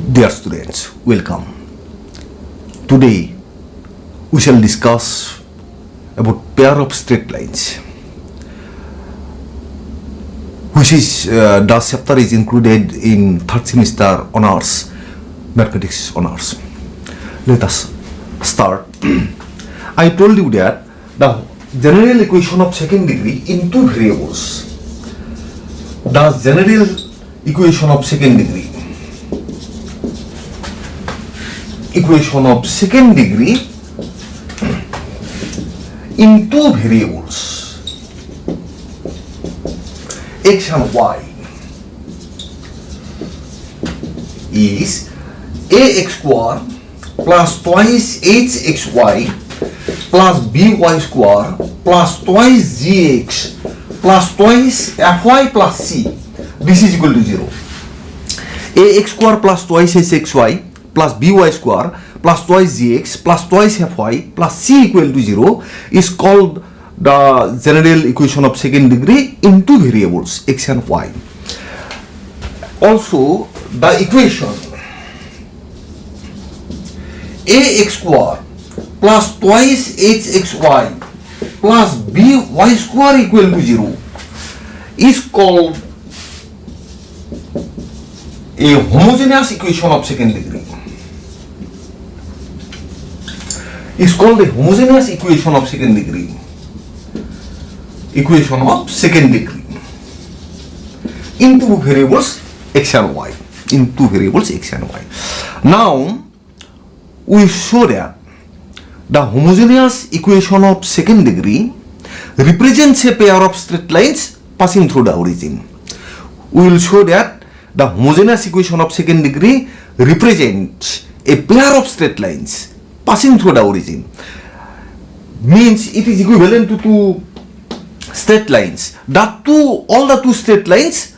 Dear students, welcome. Today we shall discuss about pair of straight lines, which is the chapter is included in third semester honors, mathematics honors. Let us start. I told you that the general equation of second degree in two variables. The general equation of second degree in two variables x and y is ax square plus twice hxy plus by square plus twice gx plus twice fy plus c. This is equal to 0. Ax square plus twice hxy plus by square plus twice gx plus twice fy plus c equal to 0 is called the general equation of second degree in two variables x and y. Also, the equation ax square plus twice hxy plus by square equal to 0 is called a homogeneous equation of second degree. Is called a homogeneous equation of second degree. Equation of second degree in two variables x and y. In two variables x and y. Now we show that the homogeneous equation of second degree represents a pair of straight lines passing through the origin. We will show that the homogeneous equation of second degree represents a pair of straight lines passing through the origin. Means it is equivalent to two straight lines. All the two straight lines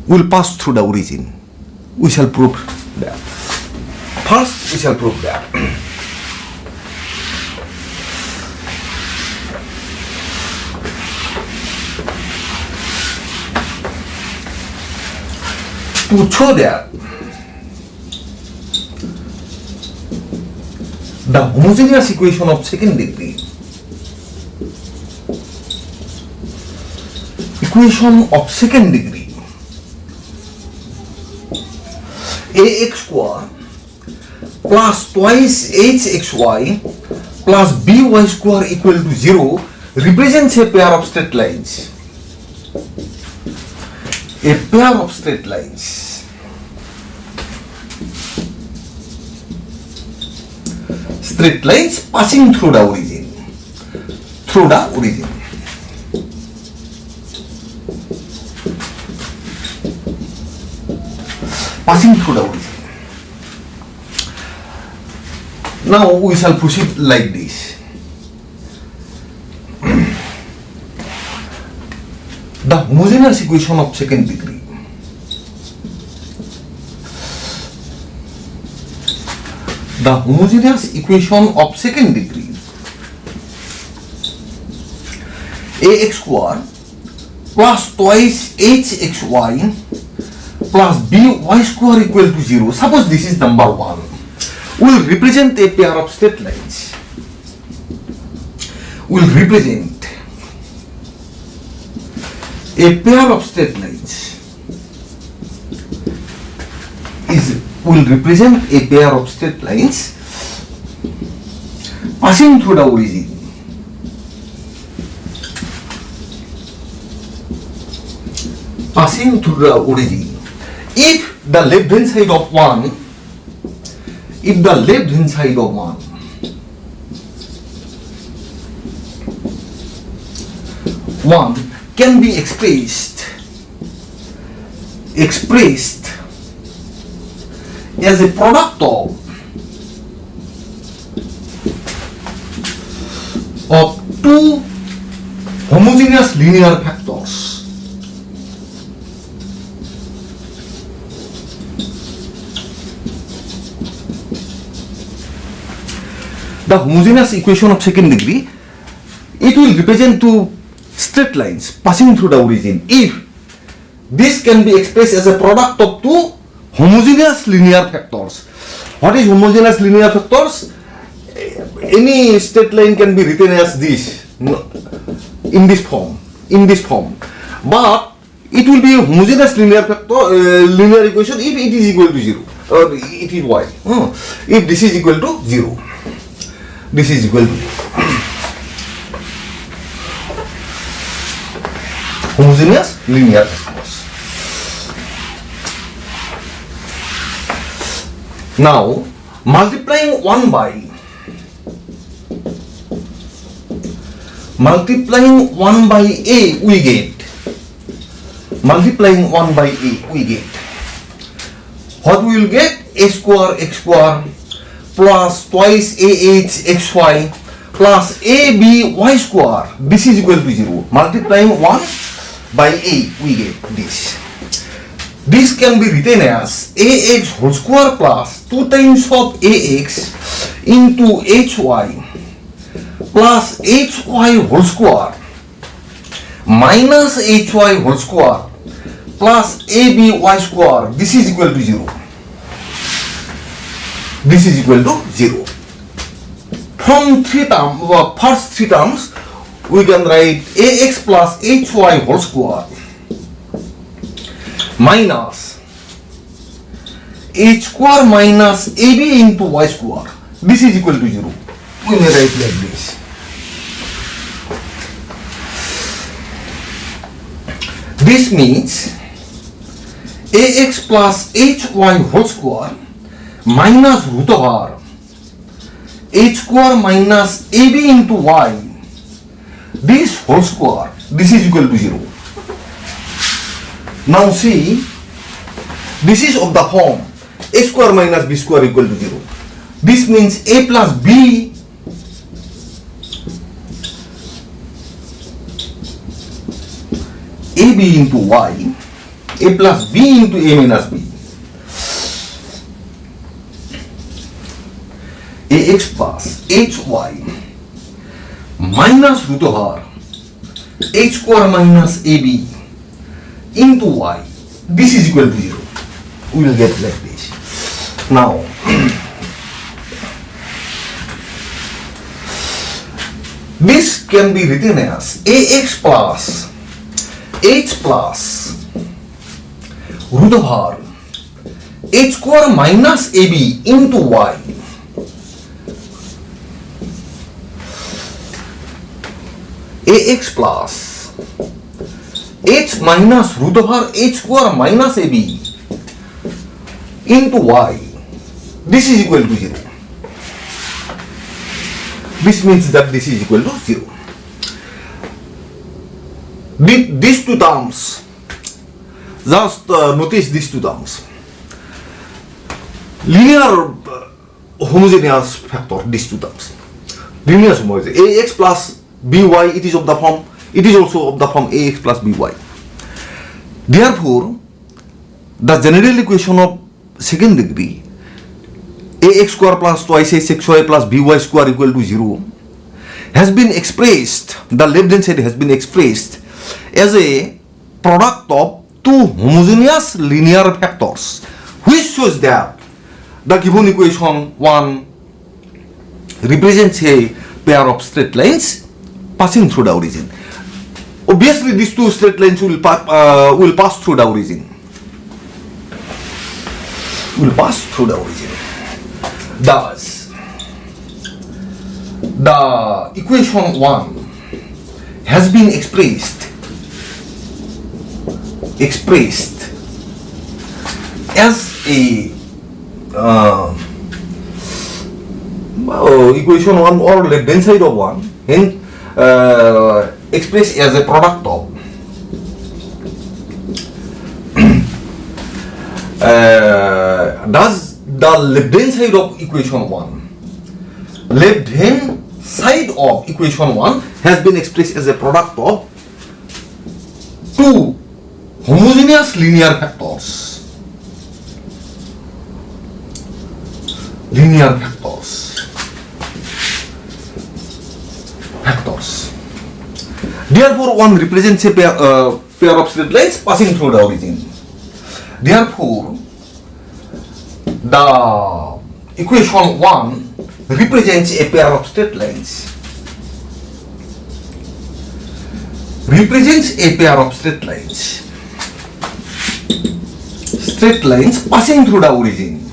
will pass through the origin. We shall prove that. First, we shall prove that. To show that the homogeneous equation of second degree ax square plus twice hxy plus by square equal to 0 represents a pair of straight lines. A pair of straight lines. Straight lines passing through the origin. Passing through the origin. Now we shall proceed like this. The homogeneous equation of second degree ax square plus twice hxy plus by square equal to 0. Suppose this is number 1. Will represent a pair of straight lines. Will represent a pair of straight lines. Passing through the origin. If the left hand side of one can be expressed as a product of two homogeneous linear factors. The homogeneous equation of second degree, it will represent two straight lines passing through the origin if this can be expressed as a product of two homogeneous linear factors. What is homogeneous linear factors? Any straight line can be written as this, in this form, but it will be a homogeneous linear factor, linear equation if it is equal to 0, or it is y. If this is equal to 0, this is equal to 0. Homogeneous linear factors. Now, multiplying 1 by a, we get. Multiplying 1 by a, we get. What we will get? A square x square plus twice ah xy plus ab y square. This is equal to 0. Multiplying 1 by a, we get this. This can be written as ax whole square plus 2 times of ax into hy plus hy whole square minus hy whole square plus aby square. This is equal to 0. This is equal to 0. From first three terms, we can write ax plus hy whole square minus h square minus ab into y square. This is equal to 0. We may write like this. This means ax plus hy whole square minus root over h square minus ab into y, this whole square, this is equal to 0. Now see, this is of the form a square minus b square equal to 0. This means a plus b ab into y, a plus b into a minus b, ax plus hy minus root over h square minus ab into y. This is equal to 0. We will get like this. Now, this can be written as ax plus h plus root over h square minus ab into y ax plus h minus root over h square minus ab into y. This is equal to 0. This means that this is equal to 0. These two terms, just notice these two terms. Linear homogeneous factor, these two terms. Linear homogeneous. Ax plus by, it is of the form, it is also of the form ax plus by. Therefore, the general equation of second degree, ax square plus twice xy plus by square equal to 0, has been expressed, the left hand side has been expressed as a product of two homogeneous linear factors, which shows that the given equation 1 represents a pair of straight lines passing through the origin. Obviously, these two straight lines will pass through the origin. Will pass through the origin. Thus, the equation 1 has been expressed as a equation 1 or left hand side of 1, and expressed as a product of does the left hand side of equation 1, left hand side of equation 1 has been expressed as a product of two homogeneous linear factors. Therefore, one represents a pair of straight lines passing through the origin. Therefore, the equation 1 represents a pair of straight lines. Represents a pair of straight lines. Straight lines passing through the origin.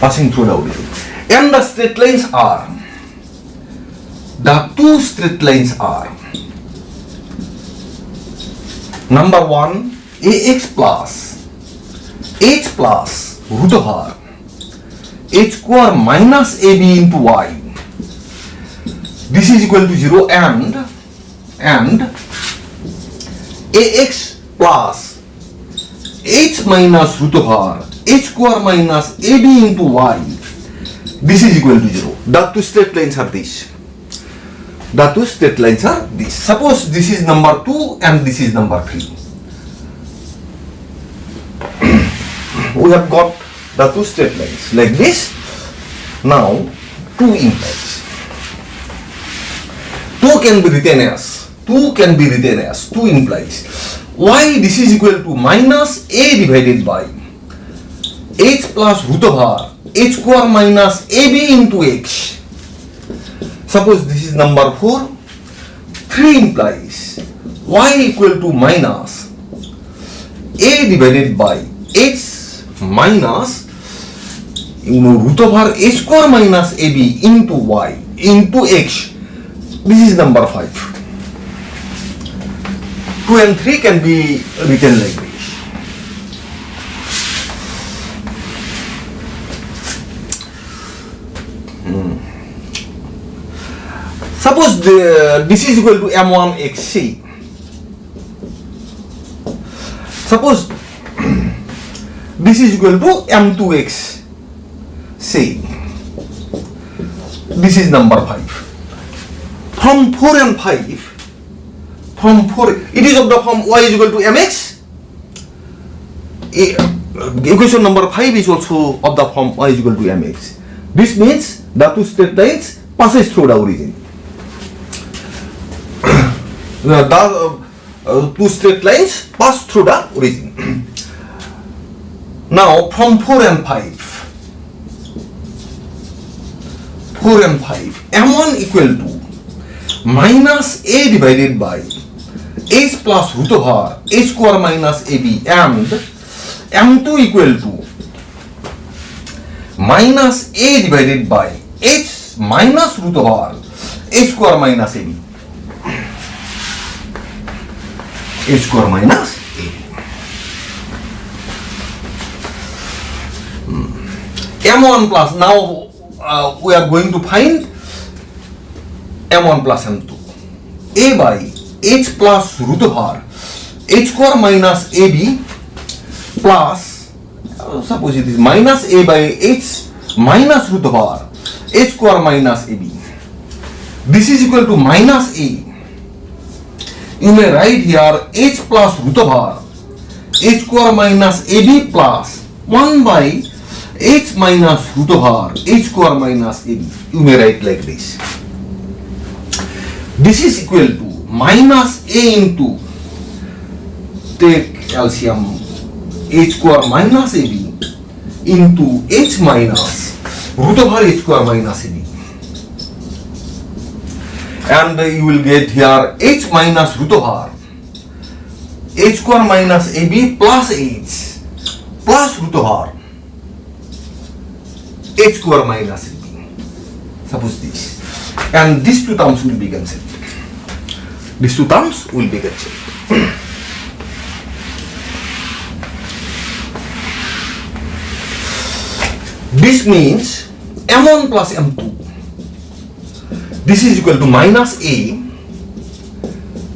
Passing through the origin. And the straight lines are, the two straight lines are, number 1, ax plus h plus root of r h square minus ab into y. This is equal to 0 and ax plus h minus root of r h square minus ab into y. This is equal to 0. The two straight lines are this. The two straight lines are this. Suppose this is number 2 and this is number 3. We have got the two straight lines like this. Now 2 implies. 2 can be written as 2 implies y this is equal to minus a divided by h plus root of r h square minus ab into x. Suppose this is number 4. 3 implies y equal to minus a divided by h minus root of r h square minus ab into y into x. This is number 5. 2 and 3 can be written like this. Suppose this is equal to m1xc. Suppose this is equal to m2x. Say this is number 5. From 4 and 5, from 4 it is of the form y is equal to mx. Equation number 5 is also of the form y is equal to mx. This means the two straight lines passes through the origin. The two straight lines pass through the origin. Now from 4 and 5, m1 equal to minus a divided by h plus root of r h square minus ab, and m2 equal to minus a divided by h minus root of r h square minus ab, h square minus ab. M1 plus, now we are going to find m1 plus m2. A by h plus root of r h square minus ab plus, suppose it is minus a by h minus root of r h square minus ab. This is equal to minus a. You may write here h plus root of r h square minus ab plus 1 by h minus root of r h square minus ab. You may write like this. This is equal to minus a into, take LCM, h square minus ab into h minus root of r h square minus ab. And you will get here h minus root of r h square minus ab plus h plus root of r h square minus ab. Suppose this. And these two terms will be cancelled. These two terms will be cancelled. This means m1 plus m2. This is equal to minus a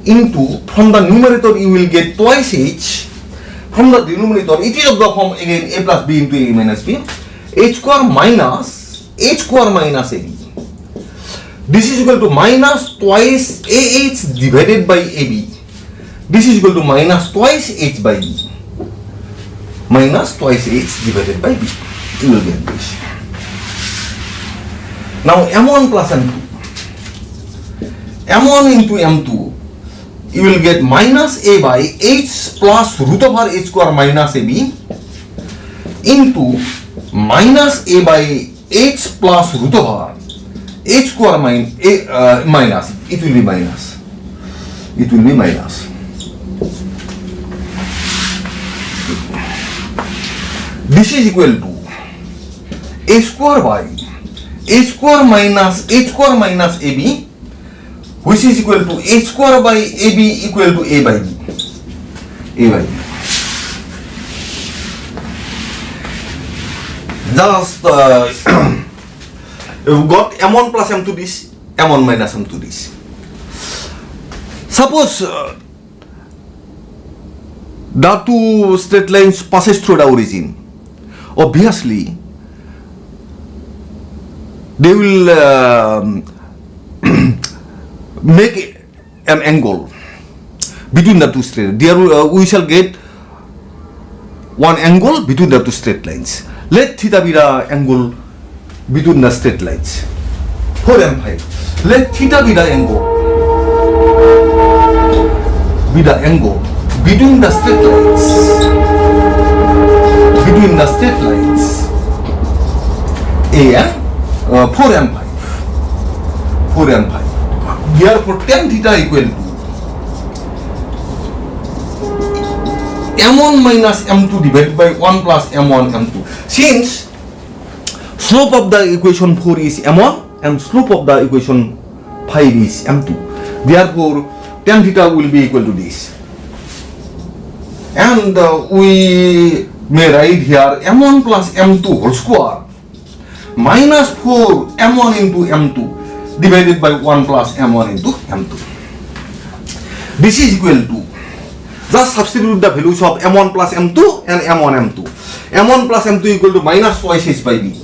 into, from the numerator you will get twice h, from the denominator it is of the form again a plus b into a minus b, h square minus ab. This is equal to minus twice ah divided by ab. This is equal to minus twice h by b. minus twice h divided by b. You will get this. Now m1 plus m2. m1 into m2, you will get minus a by h plus root over h square minus ab into minus a by h plus root over h square minus. It will be minus. It will be minus. This is equal to a square by a square minus h square minus ab, which is equal to h square by ab equal to a by b. A by b. Just you've got m1 plus m2 this, m1 minus m2 this. Suppose the two straight lines passes through the origin. Obviously, they will make an angle between the two straight. There we shall get one angle between the two straight lines. Let theta be the angle between the straight lines. 4 and 5. Let theta be the angle. Between the straight lines. Between the straight lines. A and 4 and 5. 4 and 5. Therefore, tan theta equal to m1 minus m2 divided by 1 plus m1 m2. Since slope of the equation 4 is m1 and slope of the equation 5 is m2, therefore tan theta will be equal to this. And we may write here m1 plus m2 whole square minus 4 m1 into m2 divided by 1 plus m1 into m2. This is equal to, just substitute the values of m1 plus m2 and m1 m2. m1 plus m2 equal to minus twice h by b.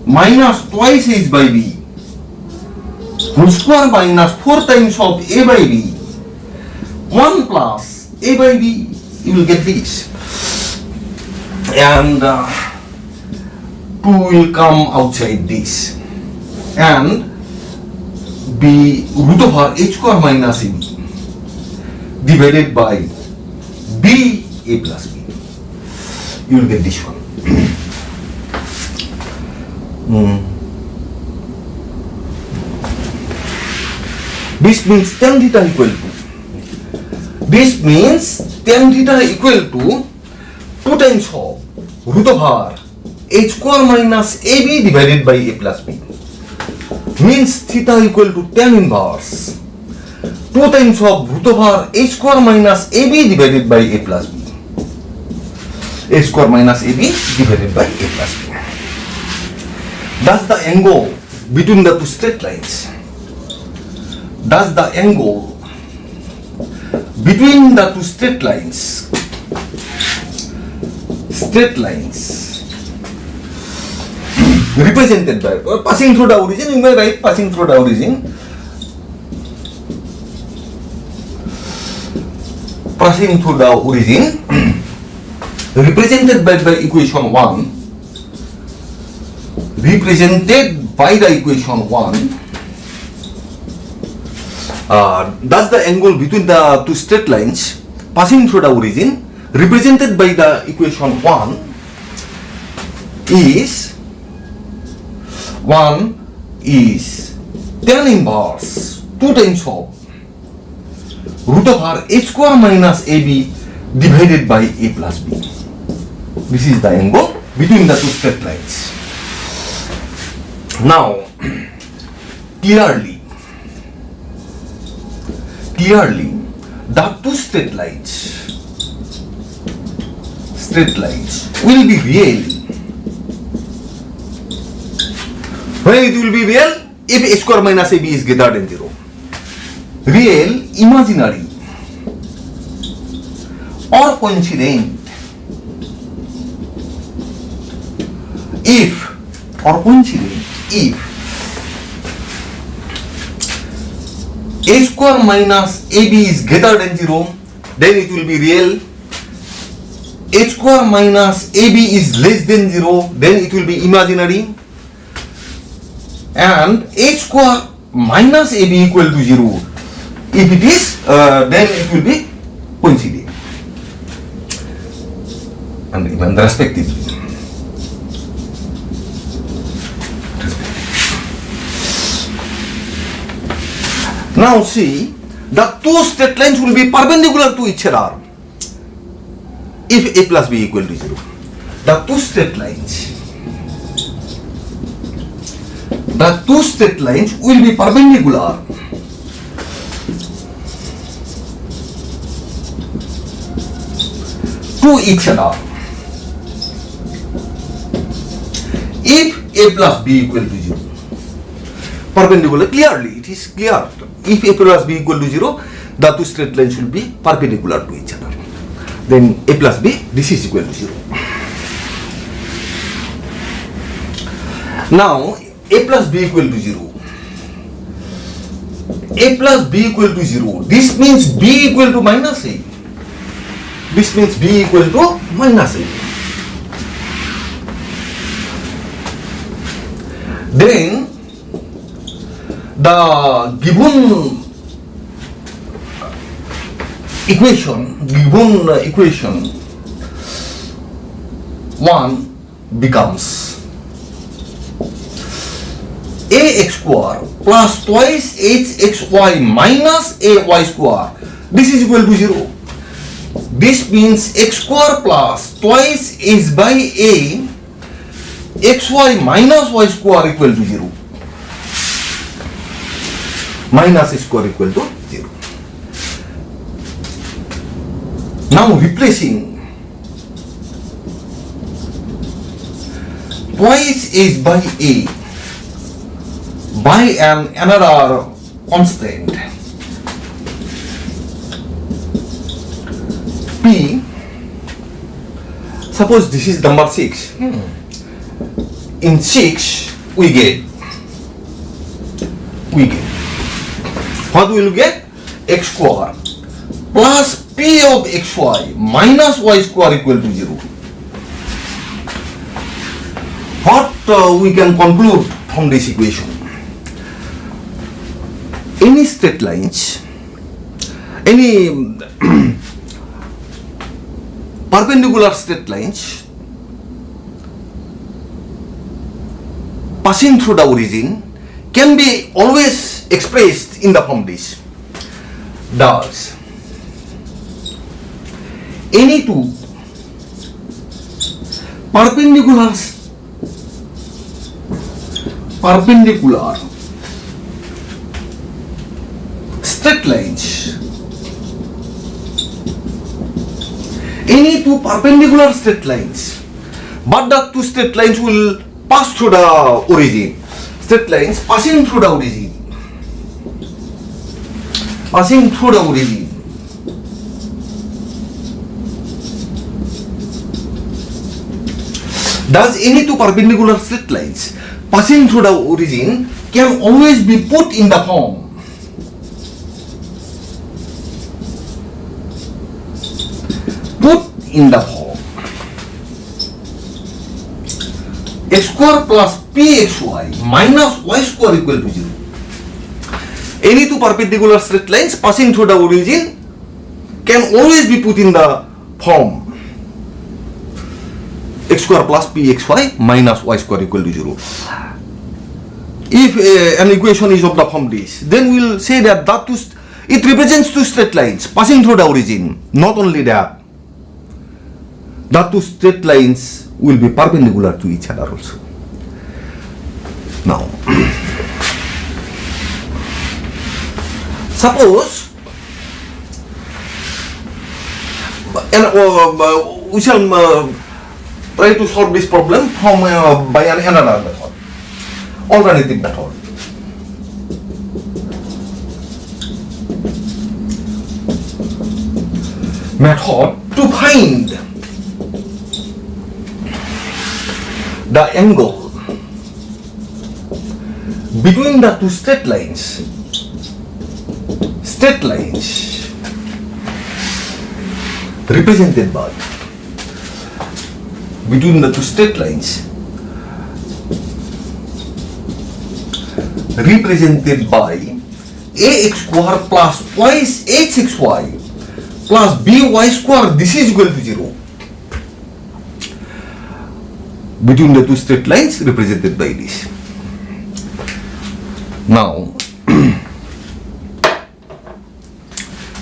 Minus twice h by b whole square minus 4 times of a by b 1 plus a by b. You will get this. And 2 will come outside this. And b root over h square minus ab divided by b a plus b. You will get this one. This means tan theta equal to. This means tan theta equal to 2 times of root over h square minus ab divided by a plus b. Means theta equal to tan inverse 2 times of root over h square minus ab divided by a plus b. A square minus ab divided by a plus b. That's the angle between the two straight lines. That's the angle between the two straight lines. Straight lines represented by passing through the origin. You may write passing through the origin. Passing through the origin represented by the equation 1. Represented by the equation 1. That's the angle between the two straight lines passing through the origin represented by the equation 1 is tan inverse 2 times of root over h square minus ab divided by a plus b. This is the angle between the two straight lines. Now, clearly, the two straight lines will be real. When it will be real? If a square minus ab is greater than 0. Real, imaginary, or coincident. If a square minus ab is greater than 0, then it will be real. a square minus ab is less than 0, then it will be imaginary, and a square minus ab equal to 0, if it is, then it will be coincident, and respectively. Now see, the two straight lines will be perpendicular to each other if a plus b equal to 0. The two straight lines will be perpendicular to each other if a plus b equal to 0. Perpendicular, clearly it is clear. If a plus b equal to 0, the two straight lines will be perpendicular to each other. Then a plus b, this is equal to 0. Now a plus b equal to 0. A plus b equal to 0. This means b equal to minus a. This means b equal to minus a. Then the given equation 1 becomes ax square plus twice hxy minus ay square. This is equal to 0. This means x square plus twice h by a xy minus y square equal to 0. Minus h square equal to 0. Now replacing twice h by a by another constant p. Suppose this is number 6. In 6 we get what we will get? X square plus p of xy minus y square equal to 0. What we can conclude from this equation? Any straight lines, any perpendicular straight lines passing through the origin can be always expressed in the form this. Thus, any two perpendicular straight lines, any two perpendicular straight lines, but the two straight lines will pass through the origin. Straight lines passing through the origin. Thus, any two perpendicular straight lines passing through the origin can always be put in the form x square plus pxy minus y square equal to 0. Any two perpendicular straight lines passing through the origin can always be put in the form x square plus pxy minus y square equal to 0. If an equation is of the form this, then we will say that it represents two straight lines passing through the origin. Not only that, the two straight lines will be perpendicular to each other also. Now, suppose, and we shall try to solve this problem from by another method, alternative method. To find the angle between the two straight lines represented by between the two straight lines represented by ax square plus twice hxy plus by square, this is equal to 0. Between the two straight lines represented by this. Now,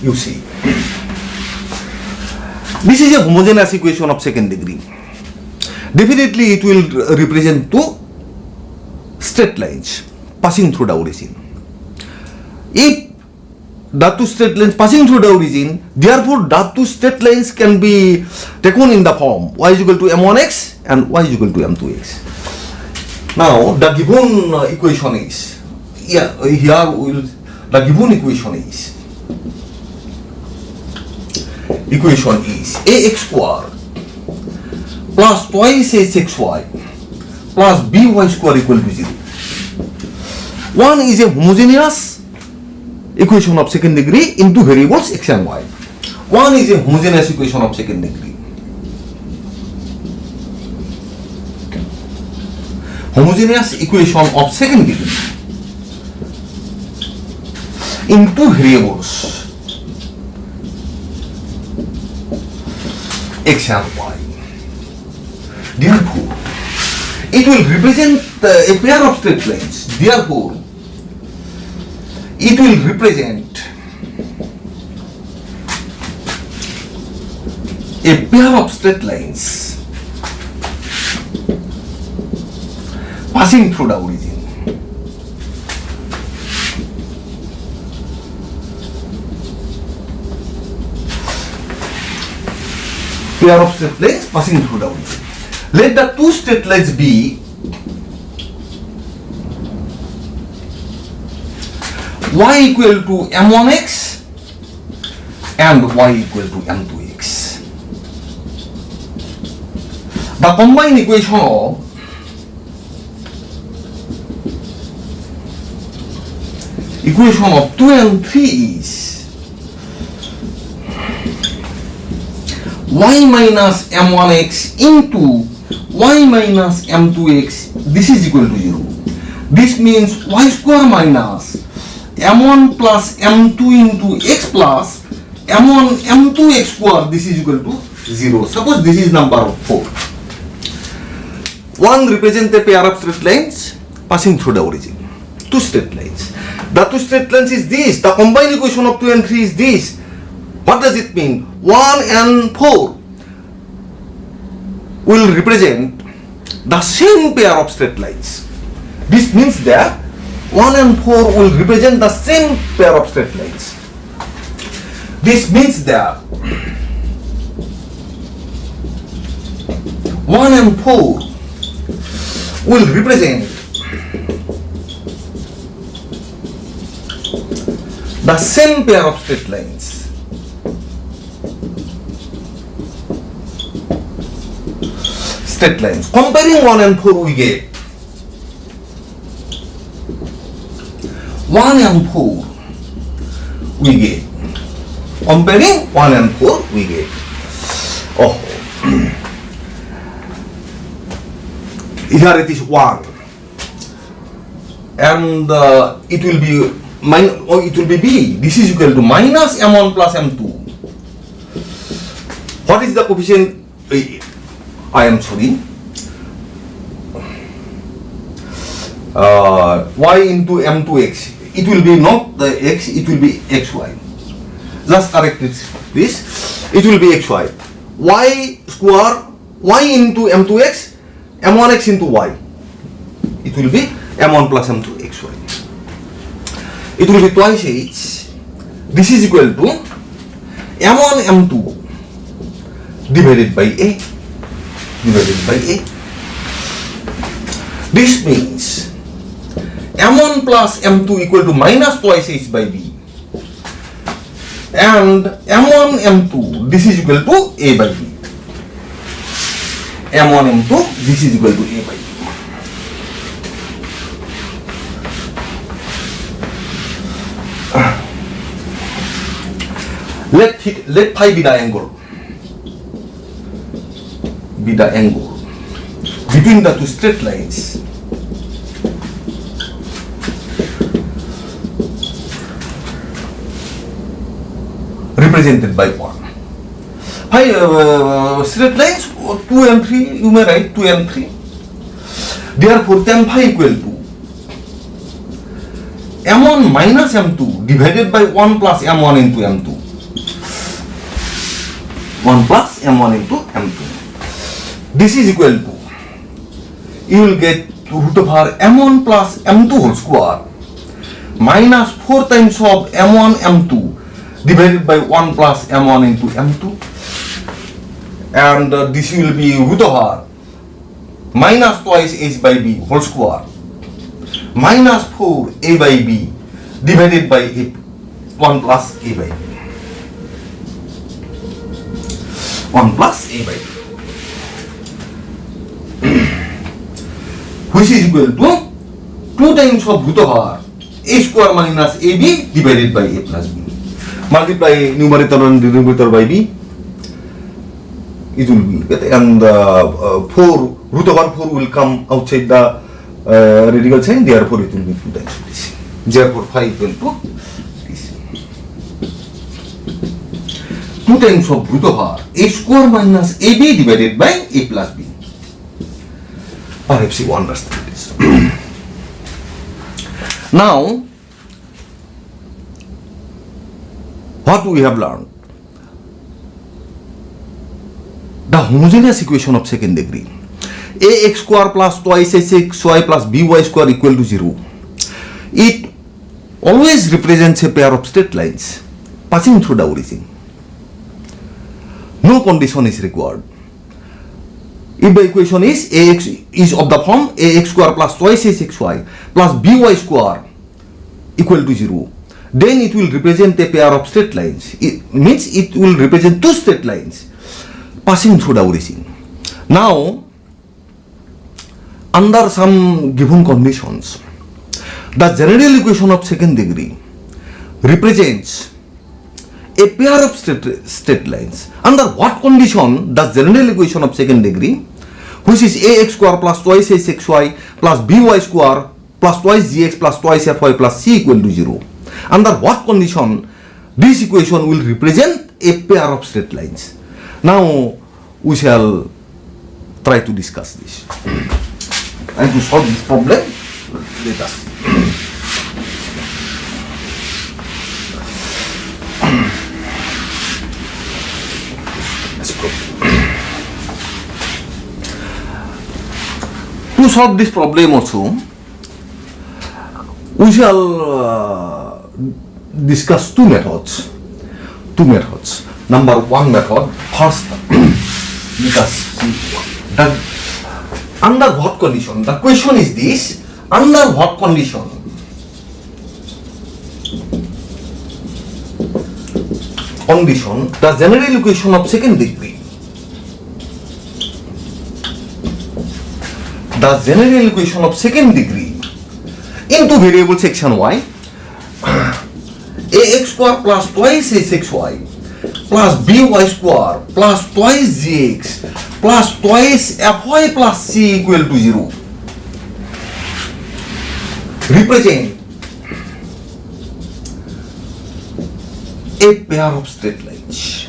you see, this is a homogeneous equation of second degree. Definitely it will represent two straight lines passing through the origin. If the two straight lines passing through the origin, therefore the two straight lines can be taken in the form y is equal to m1x and y is equal to m2x. Now the given equation is, the given equation is ax square plus twice hxy plus by square equal to 0. One is a homogeneous equation of second degree in two variables x and y. One is a homogeneous equation of second degree. Homogeneous equation of second degree in two variables x and y. Therefore, it will represent a pair of straight lines. Therefore, it will represent a pair of straight lines passing through the origin. Pair of straight lines passing through the origin. Let the two straight lines be y equal to m1x and y equal to m2x. The combined equation of equation of 2 and 3 is y minus m1x into y minus m2x, this is equal to 0. This means y square minus m1 plus m2 into x plus m1 m2x square, this is equal to 0. Suppose this is number 4. One represents a pair of straight lines passing through the origin. Two straight lines. The two straight lines is this. The combined equation of 2 and 3 is this. What does it mean? 1 and 4 will represent the same pair of straight lines. This means that 1 and 4 will represent the same pair of straight lines. This means that 1 and 4 will represent the same pair of straight lines. Straight lines. Comparing 1 and 4, we get 1 and 4 we get. Comparing 1 and 4 we get. Oh, here it is 1 and it will be it will be b. This is equal to minus m1 plus m2. What is the coefficient? I am sorry. Y into m2x. It will be not the x, it will be xy. Just correct this. It will be xy. Y square, y into m2x, m1x into y. It will be m1 plus m2 xy. It will be twice h. This is equal to m1 m2 divided by a. This means m1 plus m2 equal to minus twice h by b, and m1 m2 this is equal to a by b. m1 m2 this is equal to a by b. Let phi be the angle. between the two straight lines represented by 1. Straight lines 2 and 3, you may write 2 and 3. Therefore, tan phi equal to m1 minus m2 divided by 1 plus m1 into m2. 1 plus m1 into m2. This is equal to, you will get root over m1 plus m2 whole square minus 4 times of m1 m2 divided by 1 plus m1 into m2, and this will be root over minus twice h by b whole square minus 4 a by b divided by 1 plus a by b. 1 plus a by b, which is equal to 2 times of root over a square minus ab divided by a plus b. Multiply numerator and denominator by b, it will be, and 4 root over 4 will come outside the radical sign, therefore it will be 2 times this. Therefore phi equal to this. 2 times of root over a square minus ab divided by a plus b. Perhaps you understand this. Now, what we have learned? The homogeneous equation of second degree, ax square plus twice xy plus by square equal to 0. It always represents a pair of straight lines passing through the origin. No condition is required. If the equation is ax is of the form ax square plus twice xy plus by square equal to 0, then it will represent a pair of straight lines. It means it will represent two straight lines passing through the origin. Now, under some given conditions, the general equation of second degree represents a pair of straight lines. Under what condition does general equation of second degree, which is ax square plus twice xy plus by square plus twice gx plus twice fy plus c equal to 0, under what condition this equation will represent a pair of straight lines? Now we shall try to discuss this. And to solve this problem, let us see. To solve this problem also, we shall discuss two methods. Number one method, first, let us see that under what condition, the question is this, under what condition the general equation of second degree, in two variables x and y, ax square plus twice xy plus by square plus twice gx plus twice fy plus c equal to 0 represent a pair of straight lines.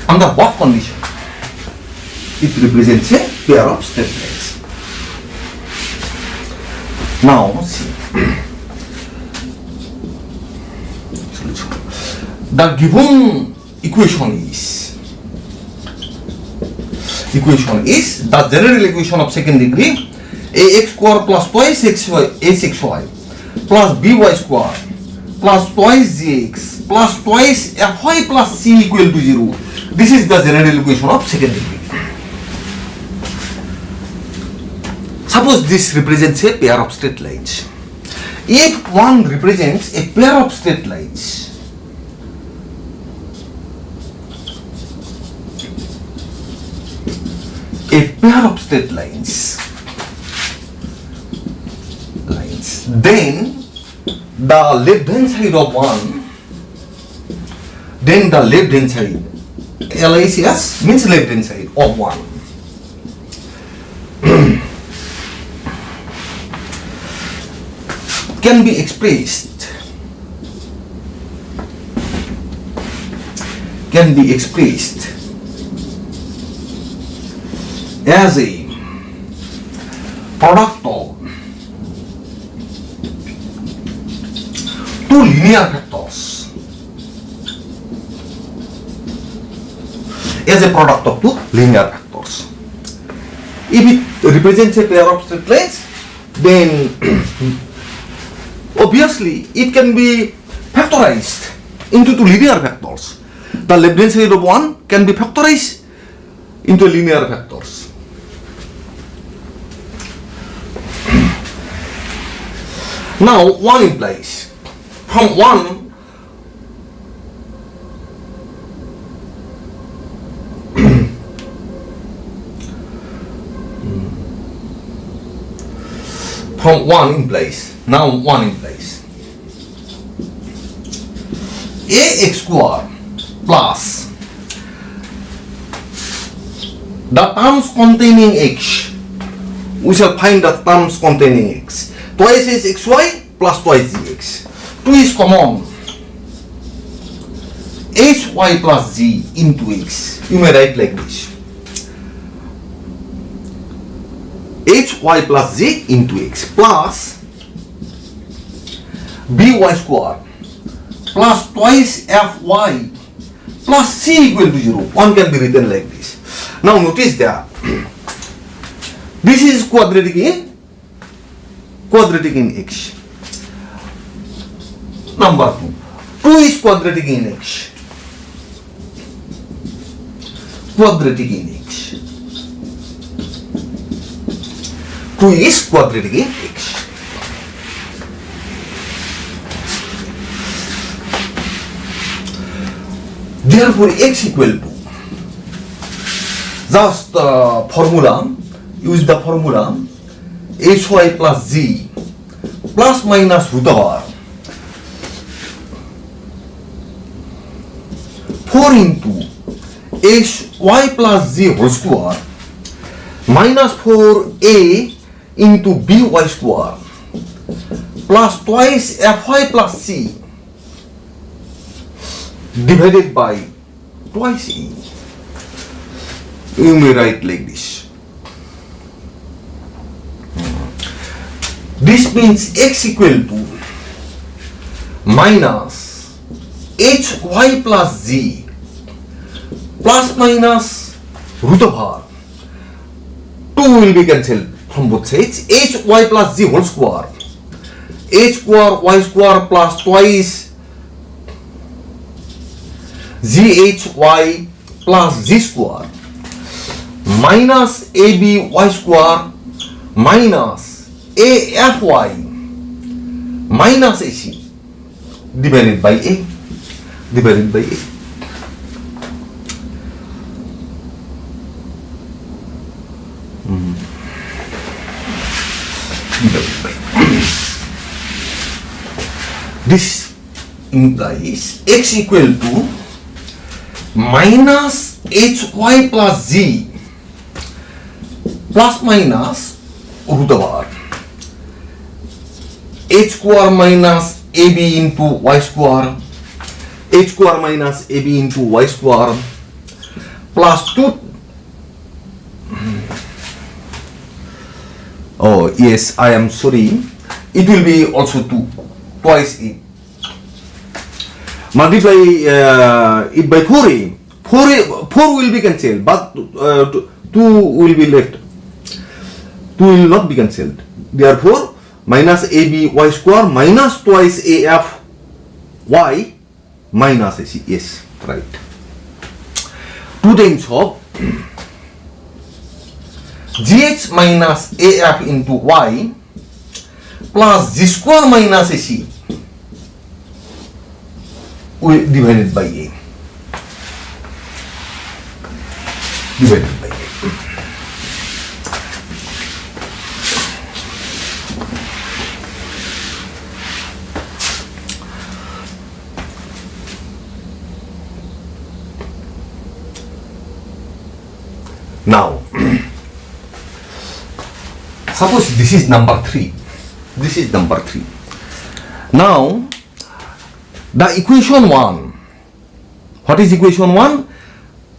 Under what condition it represents a pair of straight lines? Now see, the given equation is the general equation of second degree, ax square plus twice xy plus by square plus twice gx plus twice fy plus c equal to 0. This is the general equation of second degree. Suppose this represents a pair of straight lines. If one represents a pair of straight lines, then the left hand side of one, then the left hand side LHS means left hand side of 1. Can be expressed as a product of two linear vectors. As a product of two linear vectors. If it represents a pair of straight lines, then obviously it can be factorized into two linear vectors. The left hand side of 1 can be factorized into linear vectors. Now 1 implies from 1 from 1 implies, now 1 implies ax square plus the terms containing x. We shall find the terms containing x. Twice is xy plus twice gx. 2 is common. hy plus z into x. You may write like this. hy plus z into x plus by square plus twice fy plus c equal to 0. One can be written like this. Now notice that this is quadratic in x. Number 2. 2 is quadratic in x. Quadratic in x. 2 is quadratic in x. Therefore, x equal to just formula. Use the formula hy plus z plus minus root over 4 into hy plus z whole square minus 4a into by square plus twice fy plus c divided by twice e. You may write like this. This means x equal to minus hy plus z plus minus root over 2 will be cancelled from both sides. Hy plus z whole square, h square y square plus twice zhy plus z square minus aby square minus afy minus ac divided by a. Divided by a. This implies x equal to minus hy plus z plus minus root over h square minus ab into y square, h square minus ab into y square plus 2. Oh yes, I am sorry. It will be also 2, twice e. Multiply it by 4a. 4 will be cancelled, but 2 will be left. 2 will not be cancelled. Therefore, minus aby square minus twice af y minus ac. Yes, right. 2 times of gh minus af into y plus g square minus ac divided by a. Divided by a. Now, suppose this is number 3. This is number 3. Now, the equation 1. What is equation 1?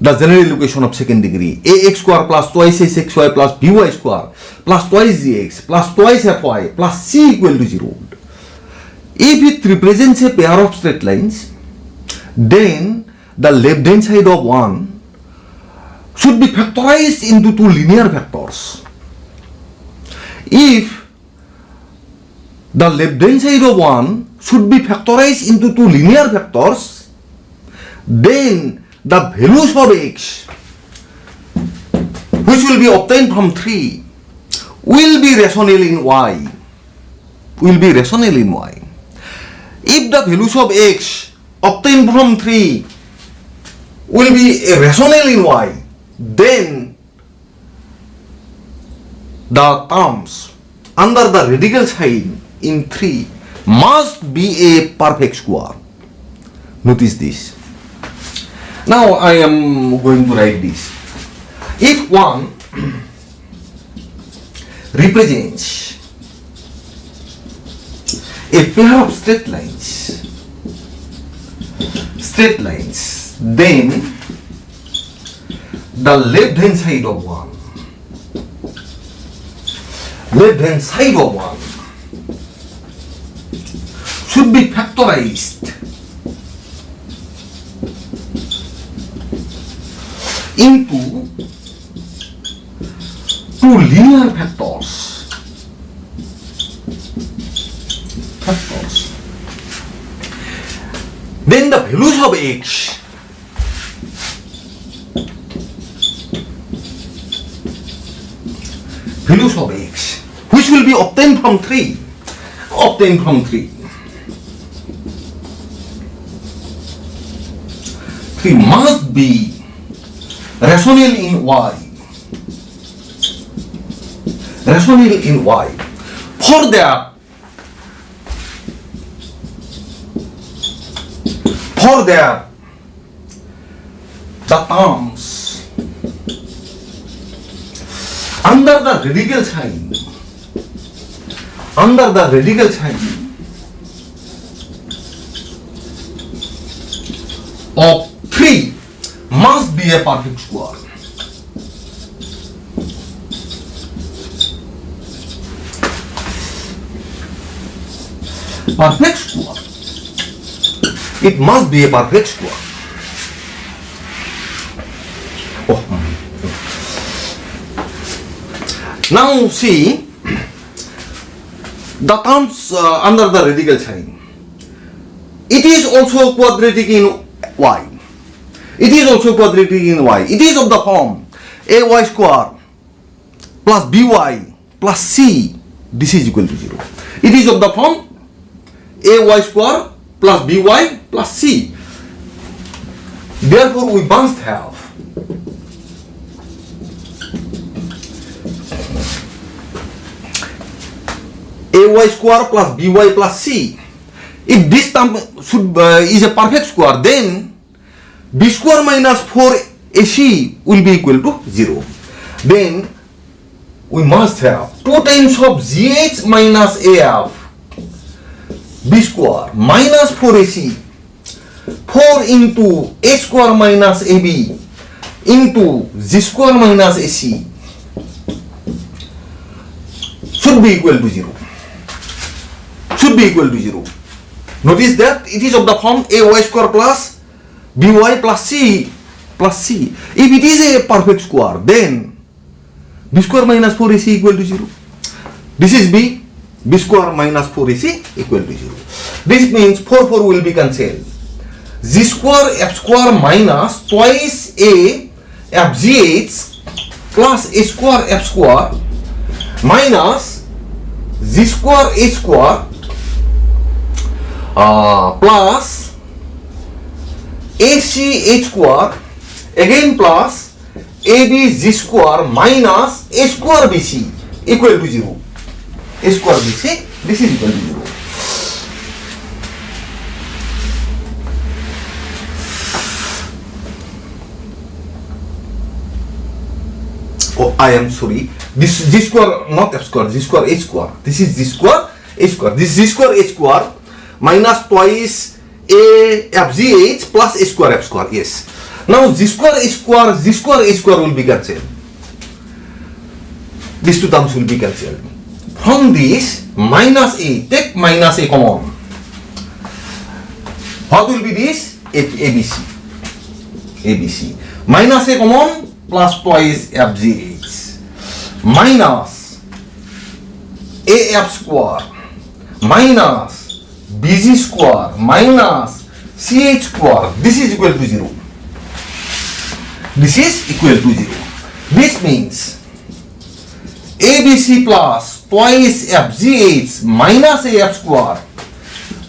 The general equation of second degree. Ax square plus twice sxy plus by square plus twice gx plus twice fy plus c equal to 0. If it represents a pair of straight lines, then the left hand side of one should be factorized into two linear vectors. If the left hand side of one should be factorized into two linear vectors, then the values of x, which will be obtained from 3, will be rational in y. Will be rational in y. If the values of x obtained from 3 will be rational in y, then the terms under the radical sign in 3 must be a perfect square. Notice this. Now I am going to write this. If one represents a pair of straight lines, then the left hand side of one should be factorized into two linear vectors. Then the values of x which will be obtained from 3 must be rational in y. For that the terms under the radical sign of 3 must be a perfect square. It must be a perfect square. Now see the terms under the radical sign. It is also quadratic in y. It is of the form ay square plus by plus c. This is equal to 0. It is of the form ay square plus by plus c. Therefore, we must have ay square plus by plus c. If this term is a perfect square, then b square minus 4ac will be equal to 0. Then we must have 2 times of gh minus af b square minus 4ac 4 into a square minus ab into g square minus ac should be equal to 0. Notice that it is of the form ay square plus by plus c. If it is a perfect square, then b square minus 4ac equal to 0. This is b square minus 4ac equal to 0. This means 4 will be cancelled. G square f square minus twice a fgh plus a square f square minus g square h square plus ac h square again plus ab g square minus a square bc equal to 0. A square bc, this is equal to 0. oh, I am sorry, this z square, not f square, z square h square. This is z square h square. This z square h square minus twice a f z h plus a square f square. Yes. Now z square h square will be cancelled. These two terms will be cancelled. From this minus a, take minus a common. What will be this? ABC. ABC. Minus a common plus twice FGH. Minus AF square minus BG square minus CH square. This is equal to 0. This is equal to 0. This means ABC plus twice FGH minus AF square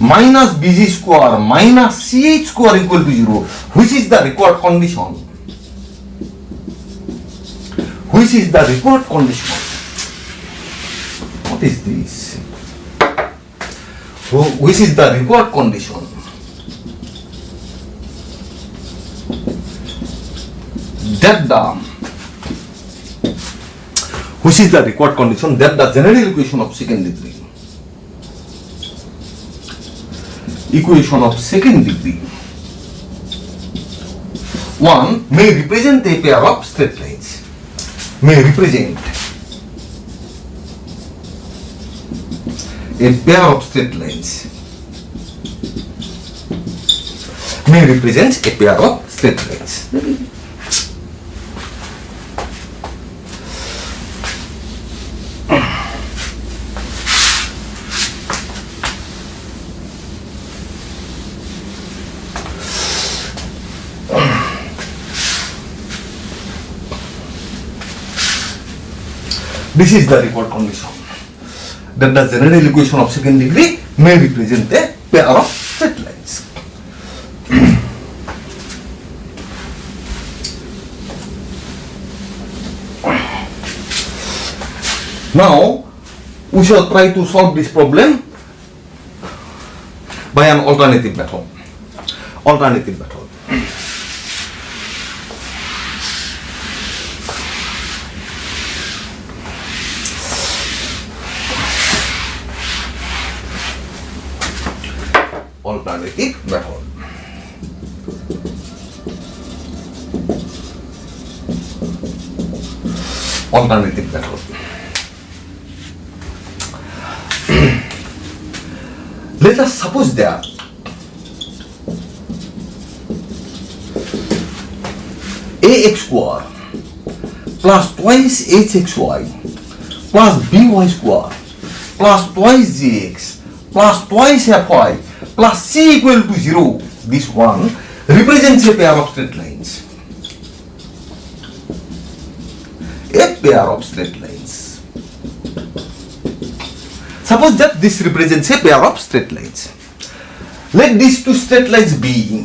minus BG square minus CH square equal to 0. Which is the required condition? Which is the required condition? What is this? Which is the required condition? That which is the required condition that the general equation of second degree one may represent a pair of straight lines. May represent a pair of straight lines. May represent a pair of straight lines. This is the required condition that the general equation of second degree may represent a pair of straight lines. Now we shall try to solve this problem by an alternative method. Alternative method. Alternative method. Alternative method. Let us suppose that ax square plus twice hxy plus by square plus twice gx plus twice fy plus c equal to 0, this one represents a pair of straight lines. A pair of straight lines. Suppose that this represents a pair of straight lines. Let these two straight lines be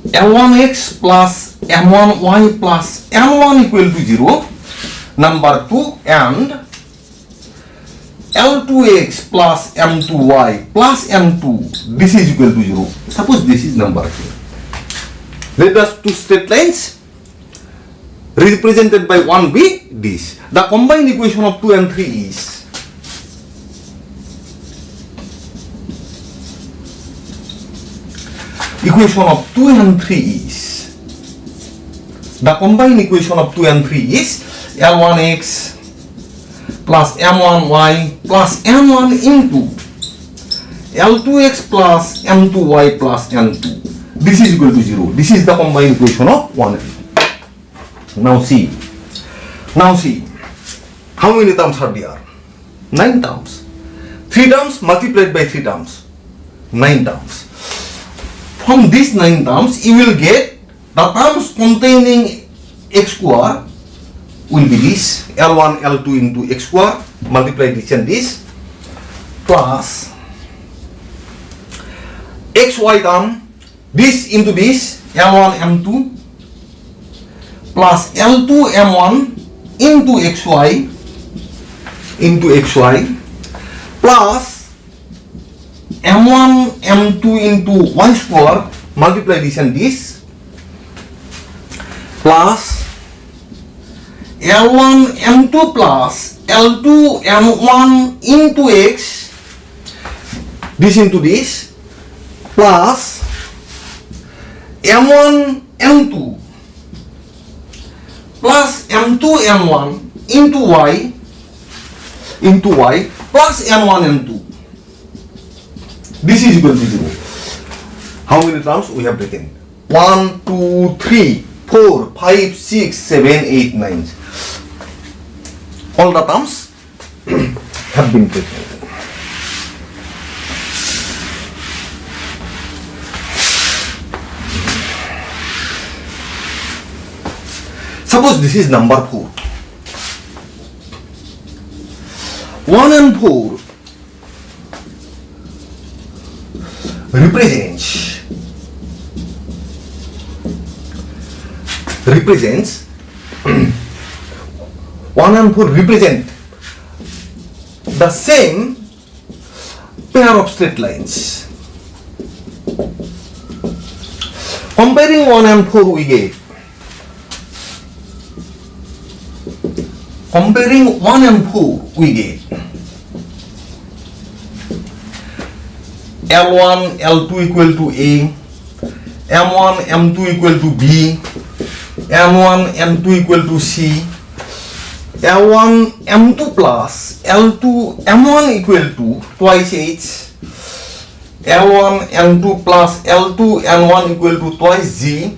m1x plus m1y plus m1 equal to 0, number 2, and l2x plus m2y plus m2, this is equal to 0. Suppose this is number 2. Let us two straight lines represented by 1 be this. The combined equation of 2 and 3 is equation of 2 and 3 is the combined equation of 2 and 3 is L1x plus M1y plus M1 into L2x plus M2y plus M2. This is equal to 0. This is the combined equation of 1 and 2. Now see. How many terms are there? 9 terms. 3 terms multiplied by 3 terms. 9 terms. From these 9 terms, you will get the terms containing x square will be this L1, L2 into x square, multiply this and this, plus xy term, this into this M1, M2, plus L2, M1 into xy, plus m1 m2 into y square, multiply this and this, plus L1 M2 plus L2 M1 into X, this into this, plus M1 M2 plus M2 M1 into Y plus M1 M2. This is equal to 0. How many terms we have written? 1, 2, 3, 4, 5, 6, 7, 8, 9. All the terms have been written. Suppose this is number 4. 1 and 4 represents 1 and 4 represent the same pair of straight lines. Comparing 1 and 4 we get L1 L2 equal to A, M1 M2 equal to B, M1 M2 equal to C, L1 M2 plus L2 M1 equal to twice H, L1 M2 plus L2 M1 equal to twice Z,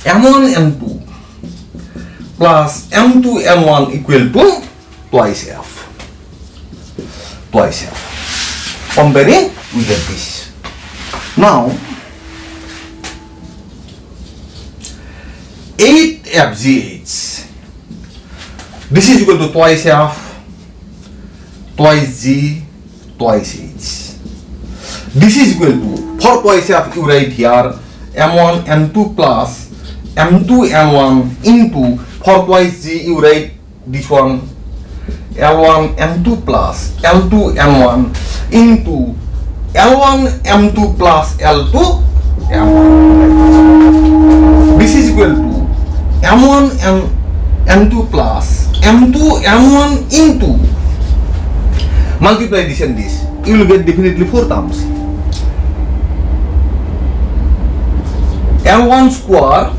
M1 M2 plus M2 M1 equal to twice F. Comparing, we get this. Now 8FGH, this is equal to twice F, twice G, twice H. This is equal to, for twice F you write here M1 M2 plus M2 M1 into, for twice G you write this one L1 M2 plus L2 M1 into L1 M2 plus L2 M1. This is equal to M1 M2 plus M2 M1 into, multiply this and this, you will get definitely 4 terms. L1 square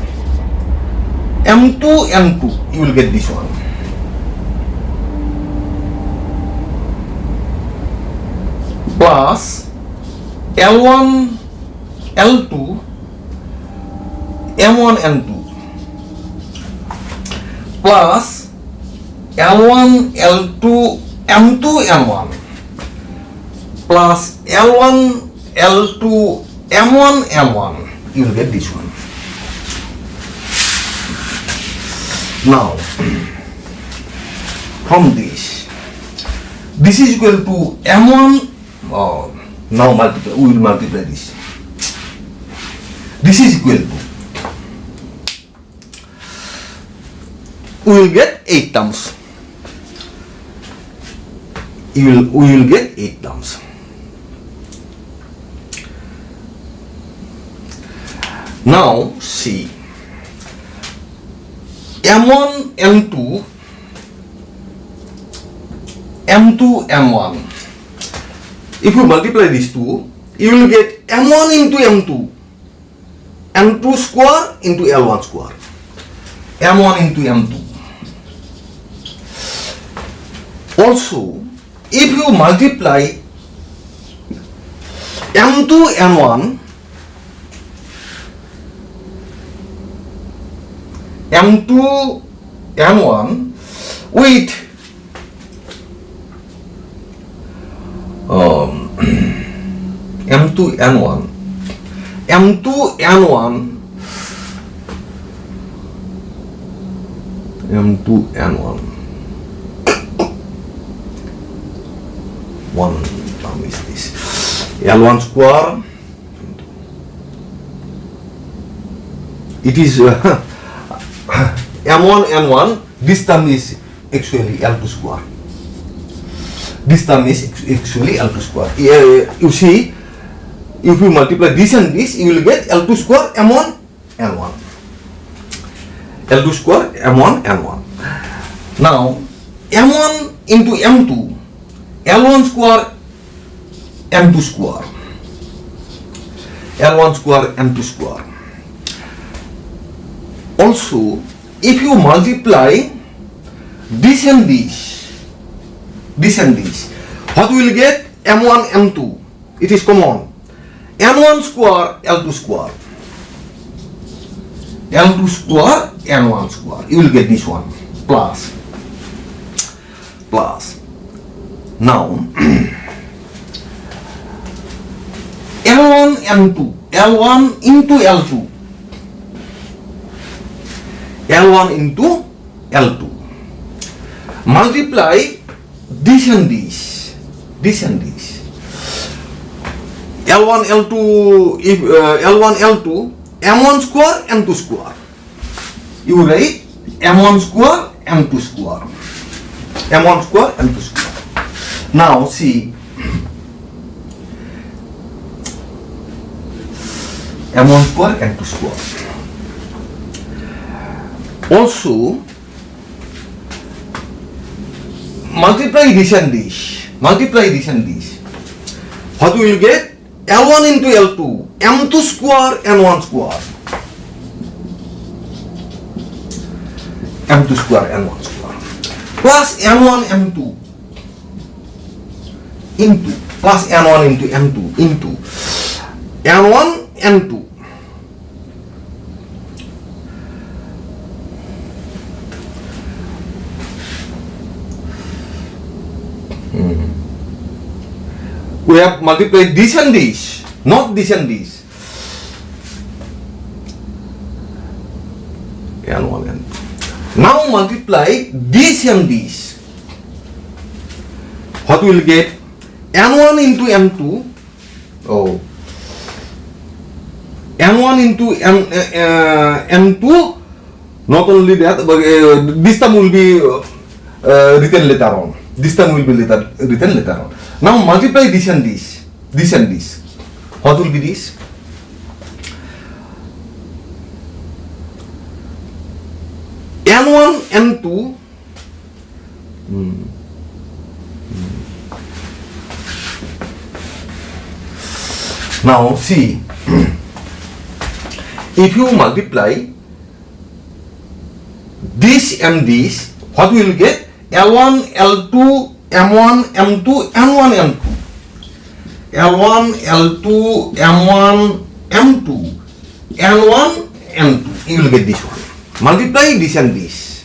M2 M2, you will get this one. Plus L1 L2 M1 M2 plus L1 L2 M2 M1 plus L1 L2 M1 M1, you will get this one. Now from this is equal to M1. Now multiply, we will multiply this. This is equal to, we will get 8 terms. We will get 8 terms. Now see M1 M2 M2 M1. If you multiply these two, you will get M1 into M2, M2 square into L1 square, M1 into M2. Also, if you multiply M2 M1, M2 M1 with M2 N1, M2 N1, M2 N1, one term is this, L1 square, it is M1 N1, this term is actually L2 square. This term is actually L2 square. You see, if you multiply this and this, you will get L2 square M1 N1. L2 square M1 N1. Now, M1 into M2, L1 square M2 square. L1 square M2 square. Also, if you multiply this and this, what will get? M1 M2. It is common. N1 square L2 square. L2 square N1 square. You will get this one. Plus. Now, L1 M2. L1 into L2. L1 into L2. Multiply this and this. L1 L2, if L1 L2, M1 square M2 square. You write M1 square M2 square. M1 square M2 square. Now see, M1 square M2 square. Also, multiply this and this. What will you get? L1 into L2, M2 square N1 square. M2 square N1 square. Plus N1 M2 into, plus N1 into M2 into N1 N2. We have multiplied this and this, not this and this. N1 and now multiply this and this. What will get? N1 into M2. Oh, N1 into M2. Not only that, but this term will be written later on. Written later on. Now multiply this and this. What will be this? N1 N2 Now see, if you multiply this and this, what will you get? L1 L2 M1 M2 N1 M2. L1 L2 M1 M2 N1 M2. You will get this one. Multiply this and this.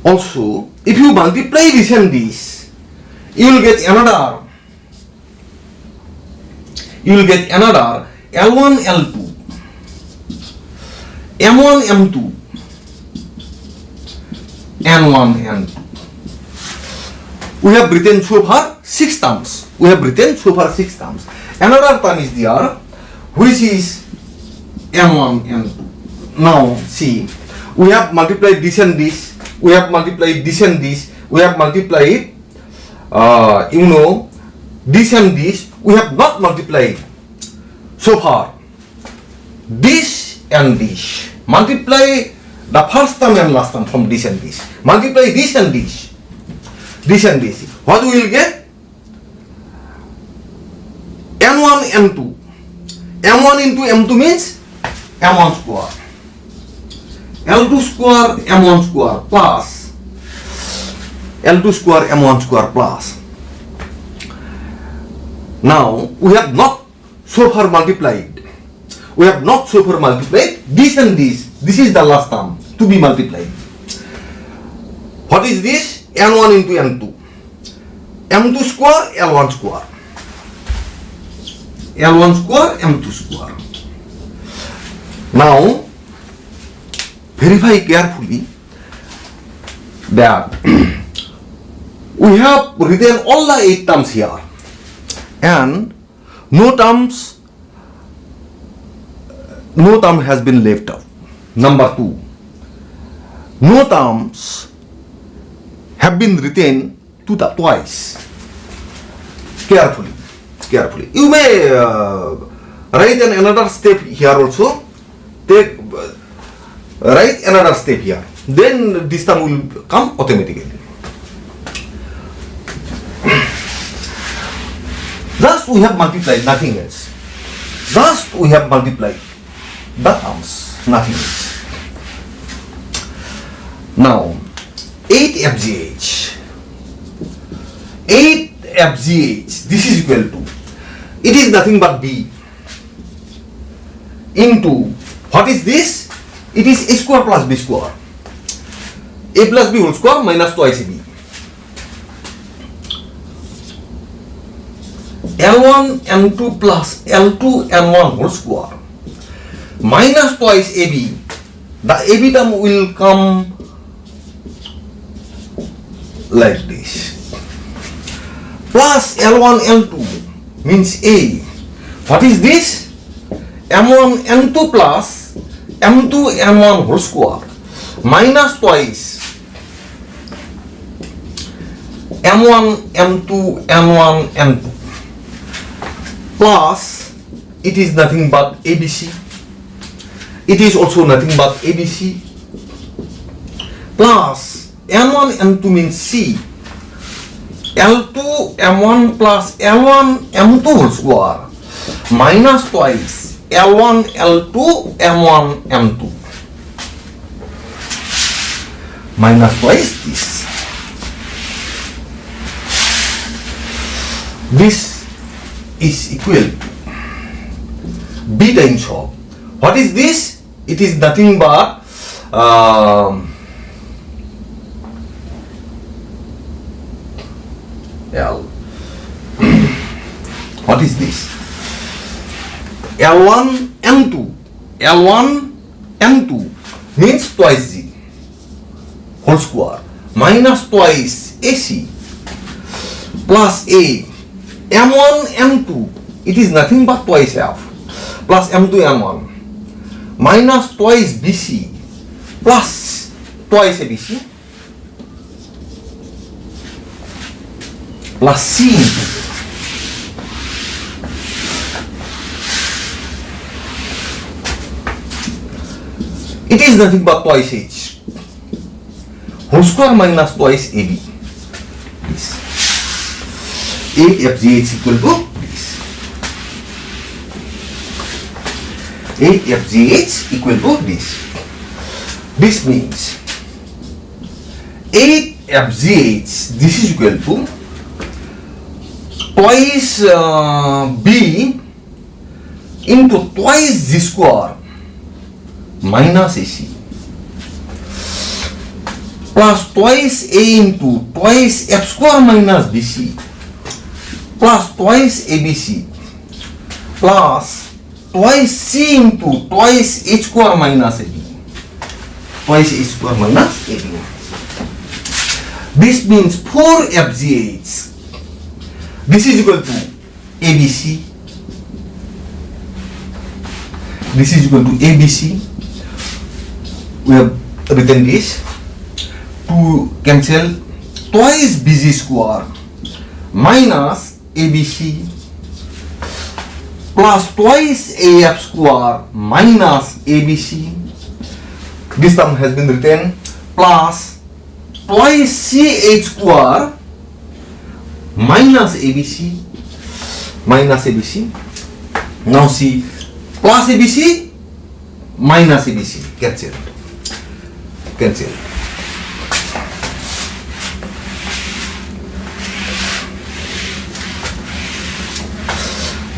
Also, if you multiply this and this, you will get another. L1 L2 M1 M2 N1 N2. We have written so far 6 terms. Another term is there, which is M1 M2. Now see, we have multiplied this and this. We have multiplied this and this. We have multiplied, this and this. We have not multiplied so far this and this. Multiply the first term and last term from this and this. Multiply this and this. What we will get? N1 N2. M1 into M2 means M1 square. L2 square M1 square plus L2 square M1 square plus. Now we have not so far multiplied. This and this. This is the last term to be multiplied. What is this? N1 into N2. M2 square L1 square. L1 square M2 square. Now verify carefully that we have written all the 8 terms here and no term has been left out. Number 2, no terms have been written twice. Carefully. You may write another step here also. Write another step here. Then this term will come automatically. Thus we have multiplied, nothing else. Thus we have multiplied the terms, nothing else. Now, 8FGH. 8FGH, this is equal to, it is nothing but B into, what is this? It is A square plus B square. A plus B whole square minus twice AB. L1 M2 plus L2 M1 whole square minus twice AB. The AB term will come like this. Plus L1 L2 means A. What is this? M1 M2 plus M2 M1 whole square minus twice M1 M2 M1 M2 plus, it is nothing but ABC. It is also nothing but ABC plus M1 M2 means C. L2 M1 plus L1 M2 whole square minus twice L1 L2 M1 M2 minus twice this. This is equal to B times of, what is this? It is nothing but L. What is this? L1 M2. L1 M2 means twice G whole square minus twice AC plus A. M1 M2, it is nothing but twice F plus M2 M1 minus twice BC plus twice ABC plus C into, it is nothing but twice H whole square minus twice AB. This 8FGH equal to this. 8FGH equal to this. This means 8FGH, this is equal to twice B into twice G square minus AC plus twice A into twice F square minus BC plus twice ABC plus twice C into twice H square minus AB. Twice H square minus AB. This means 4FGH. This is equal to ABC. This is equal to ABC. We have written this. To cancel twice BG square minus ABC plus twice AF square minus ABC. This term has been written plus twice CH square minus ABC Now see, plus ABC minus ABC cancel.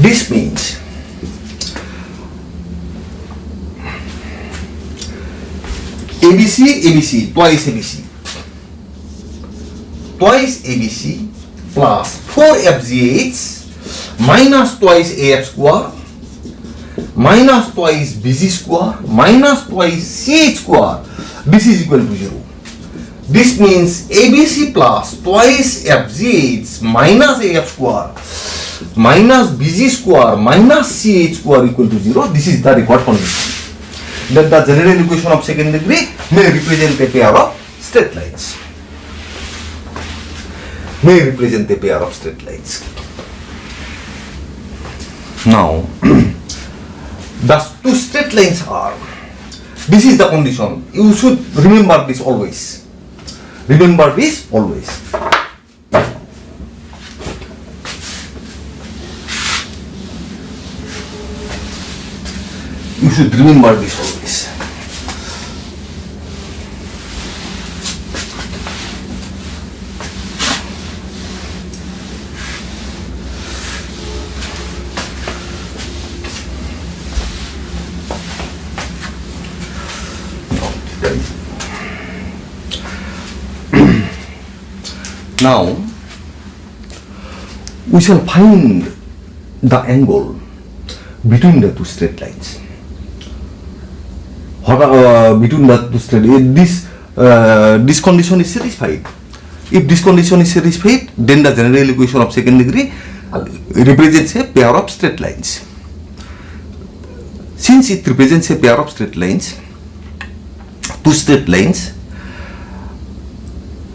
This means ABC, twice ABC plus 4FGH minus twice AF square minus twice BG square minus twice CH square. This is equal to 0. This means ABC plus twice FGH minus AF square minus BG square minus CH square equal to 0. This is the required condition. That the general equation of second degree may represent a pair of straight lines. may represent a pair of straight lines. Now, the two straight lines are, this is the condition. You should remember this always. Remember this always. You should remember this always. Now, we shall find the angle between the two straight lines. Between the two straight lines, this condition is satisfied. If this condition is satisfied, then the general equation of second degree represents a pair of straight lines. Since it represents a pair of straight lines, two straight lines,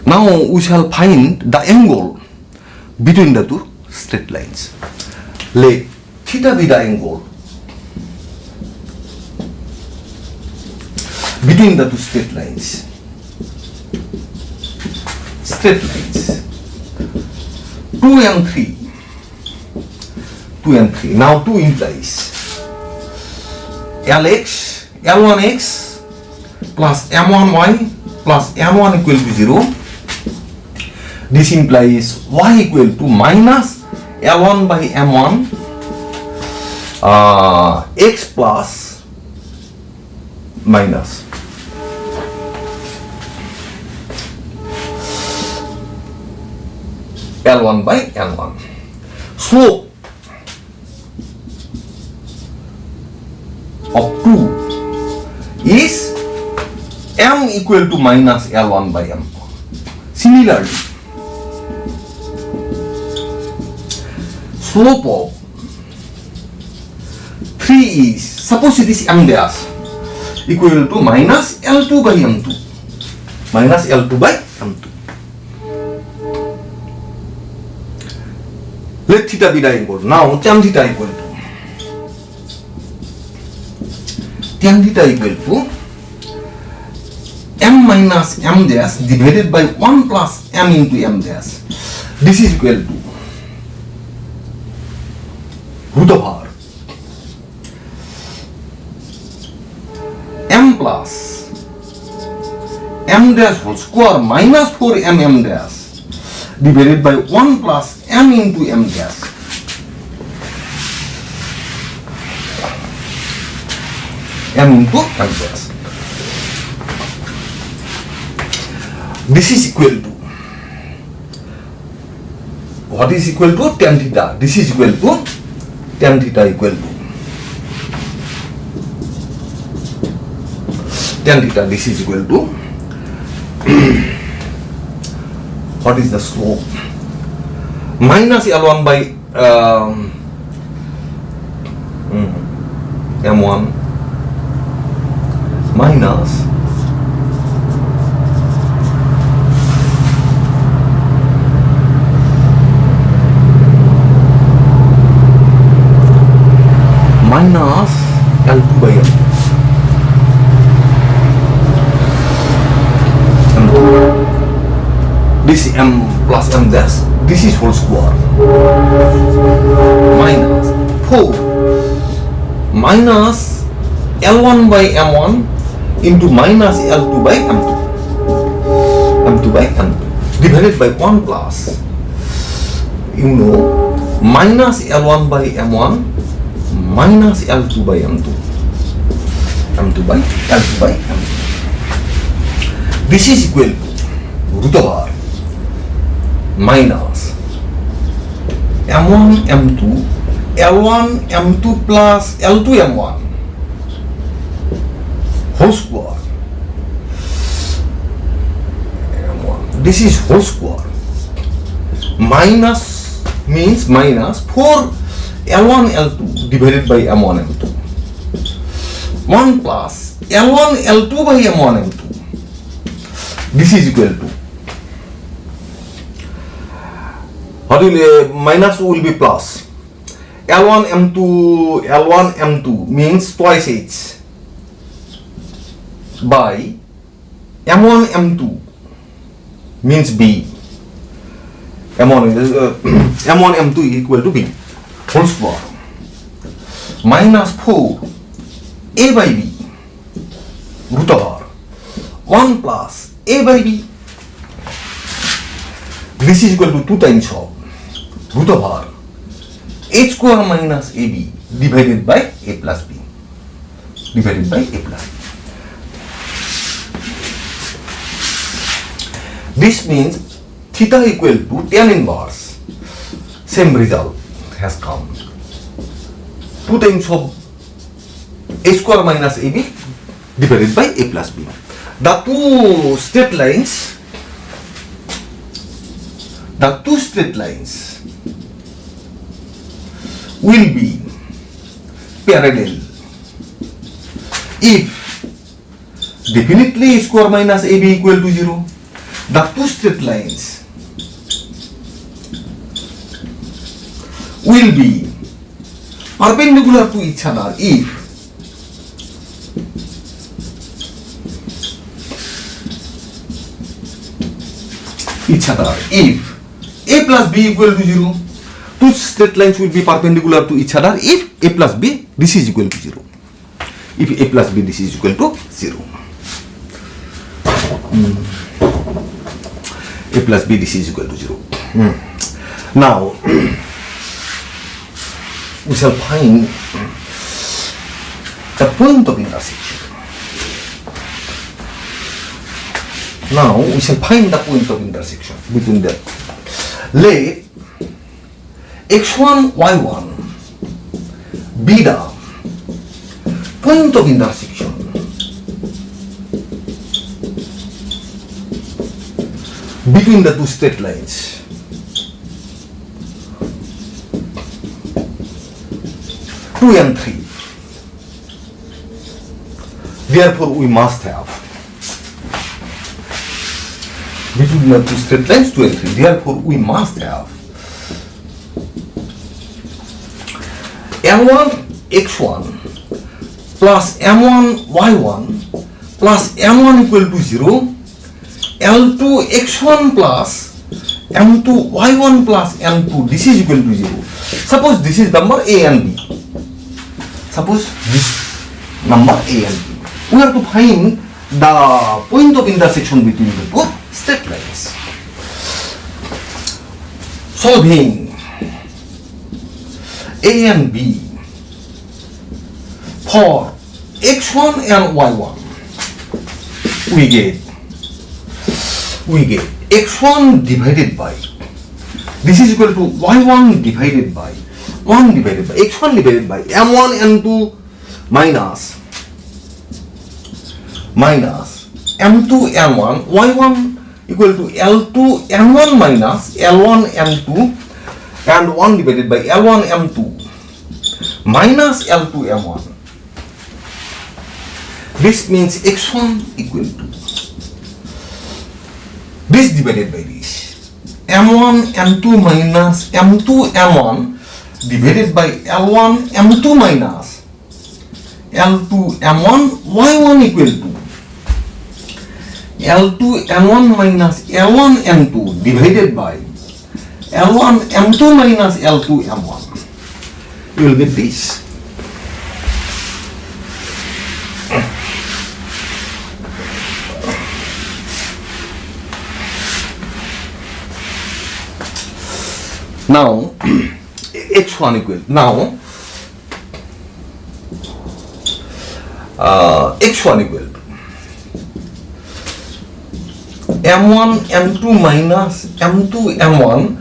now we shall find the angle between the two straight lines. Let theta be the angle between the two straight lines. Straight lines 2 and 3. 2 and 3. Now 2 implies Lx, L1x plus M1y plus M1 equal to 0. This implies y equal to minus L1 by M1 x plus minus L1 by L1. Slope of 2 is M equal to minus L1 by M. Similarly, slope of 3 is, suppose it is M dash, equal to minus L2 by M2. Minus L2 by M2. Let theta be the angle. Now tan theta equal to M minus M dash divided by 1 plus M into M dash. This is equal to root of R M plus M dash whole square minus 4M M dash divided by 1 plus M into M dash. M into M dash. This is equal to, what is equal to? Tan theta. This is equal to tan theta equal to tan theta. This is equal to what is the slope? Minus L1 by M1 minus L2 by M2. This M plus M dash, this is whole square, minus 4 minus L1 by M1 into minus L2 by M2. M2 by M2 divided by 1 plus, you know, minus L1 by M1 minus L2 by M2. M2 by L2 by M2. This is equal to root of R minus M1 M2 L1 M2 plus L2 M1 whole square. M1. This is whole square. Minus means minus 4 L1 L2 divided by M1 M2. 1 plus L1 L2 by M1 M2. This is equal to what will minus will be plus. L1 M2 means twice H by M1 M2 means B. M1 M2 equal to B whole square minus 4 A by B root over 1 plus A by B. This is equal to 2 times of root over A square minus AB divided by A plus B. Divided by A plus B. This means theta equal to tan inverse. Same result has come. 2 times of A square minus AB divided by A plus B. The two straight lines will be parallel if definitely A square minus AB equal to 0. The two straight lines will be perpendicular to each other if A plus B equal to 0. Two straight lines will be perpendicular to each other if A plus B this is equal to 0. If A plus B this is equal to 0. A plus B this is equal to 0. Now we shall find the point of intersection. Now we shall find the point of intersection between them. Let x1, y1 be the point of intersection between the two straight lines. Two and 3. Therefore, we must have between the two straight lines 2 and 3. Therefore, we must have M1 x1 plus M1 y1 plus M1 equal to 0. L2 x1 plus M2 y1 plus M2 this is equal to 0. Suppose this is number A and B. Suppose this number A and B. We have to find the point of intersection between the two straight lines. Solving A and B for x1 and y1, we get x1 divided by, this is equal to y1 divided by x1 divided by m1 n2 minus m2 n1, y1 equal to l2 n1 minus l1 n2 and 1 divided by l1 m2 minus l2 m1. This means x1 equal to this divided by this m1 m2 minus m2 m1 divided by l1 m2 minus l2 m1 y1 equal to L2 M1 minus L1 M2 divided by L1 M2 minus L2 M1. You will get this. Now H1 equal. Now H1 equal M1 M2 minus M2 M1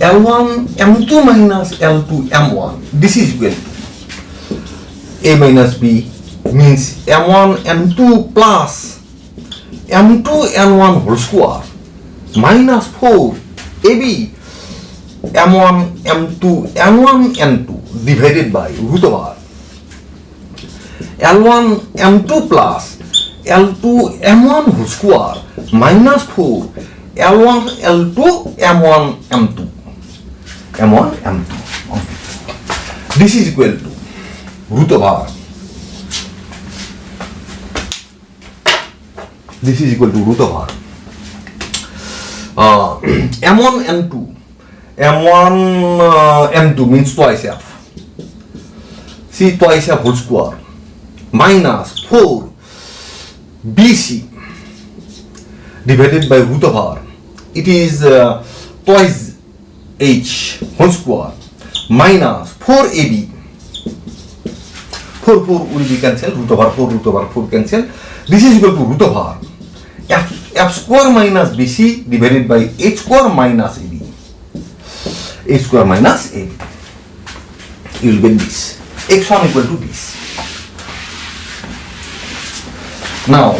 L1 M2 minus L2 M1. This is equal to A minus B means M1 M2 plus M2 N1 whole square minus 4 AB M1 M2 N1 N2 divided by root over L1 M2 plus L2 M1 whole square minus 4 L1 L2 M1 M2. M1, M2. Okay. This is equal to root of R. This is equal to root of R. M1, M2. M1, M2 means twice F. See, twice F whole square minus 4 BC divided by root of R. It is twice H whole square minus 4AB. 4 will be cancelled, root of R 4 cancel. This is equal to root of R. F square minus BC divided by H square minus AB. H square minus AB. You will get this. X1 equal to this. Now,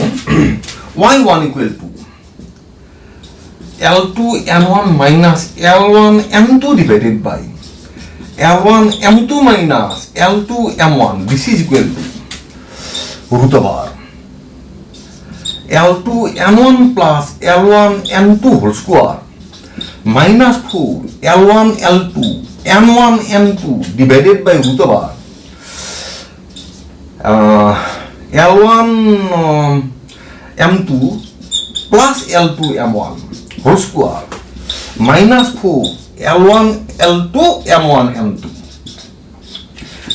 Y1 equal to L2 N1 minus L1 M2 divided by L1 M2 minus L2 M1. This is equal to root of R. L2 N1 plus L1 M2 whole square minus 4 L1 L2 N1 M2 divided by root of R. L1 M2 plus L2 M1 whole square minus 4 L1 L2 M1 M2.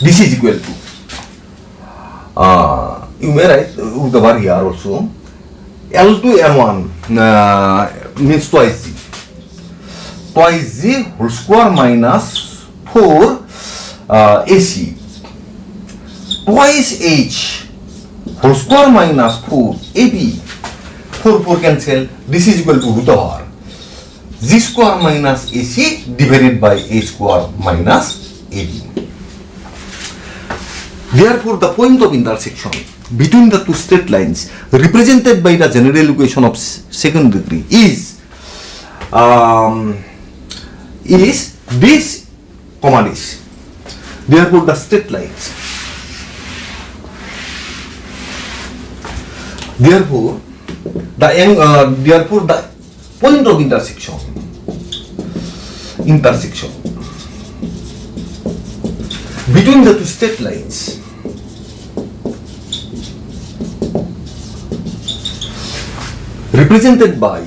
This is equal to you may write root of R here also. L2 M1 means twice Z. Twice Z whole square minus 4 AC. Twice H whole square minus 4 AB. 4 cancel. This is equal to root of R. Z square minus AC divided by A square minus AB. Therefore, the point of intersection between the two straight lines represented by the general equation of second degree is this comma this. Therefore, the straight lines. Therefore, the point of intersection between the two straight lines represented by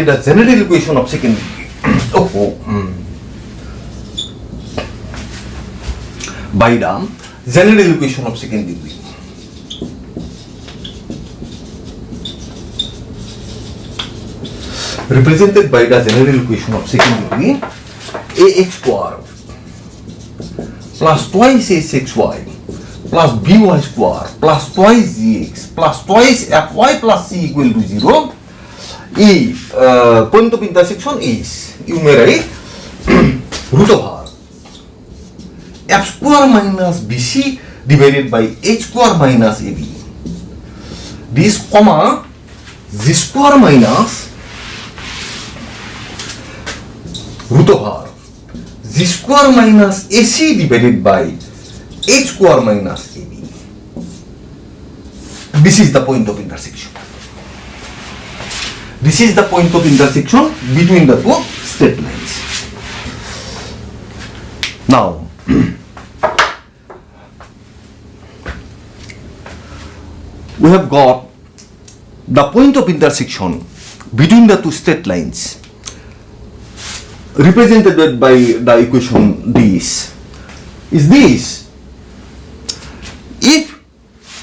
the general equation of second degree. By the general equation of second degree. Represented by the general equation of second degree, ax square plus twice sxy plus by square plus twice gx plus twice fy plus c equal to 0. Point of intersection is, you may write root of R f square minus bc divided by h square minus ab. This comma z square minus root of R z square minus ac divided by h square minus ab. This is the point of intersection. This is the point of intersection between the two straight lines. Now, we have got the point of intersection between the two straight lines represented by the equation this. Is this? If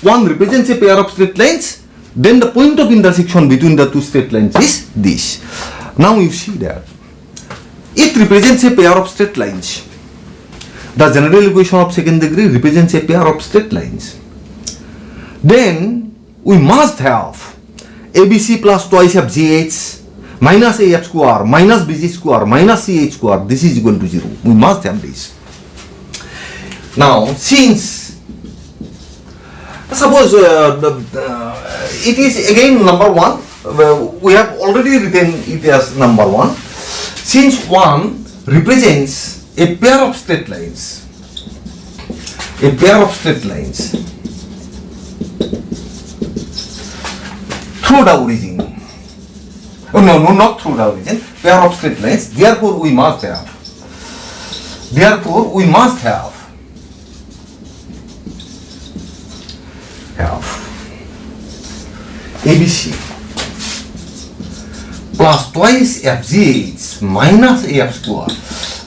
one represents a pair of straight lines, then the point of intersection between the two straight lines is this. Now you see that it represents a pair of straight lines. The general equation of second degree represents a pair of straight lines. Then we must have ABC plus twice FGH minus AF square minus BC square minus CH square. This is equal to 0. We must have this. Now, since suppose it is again number 1, we have already written it as number 1. Since 1 represents a pair of straight lines, through the origin, Oh, no, not through the origin. Pair of straight lines. Therefore, we must have. ABC plus twice FGH minus AF square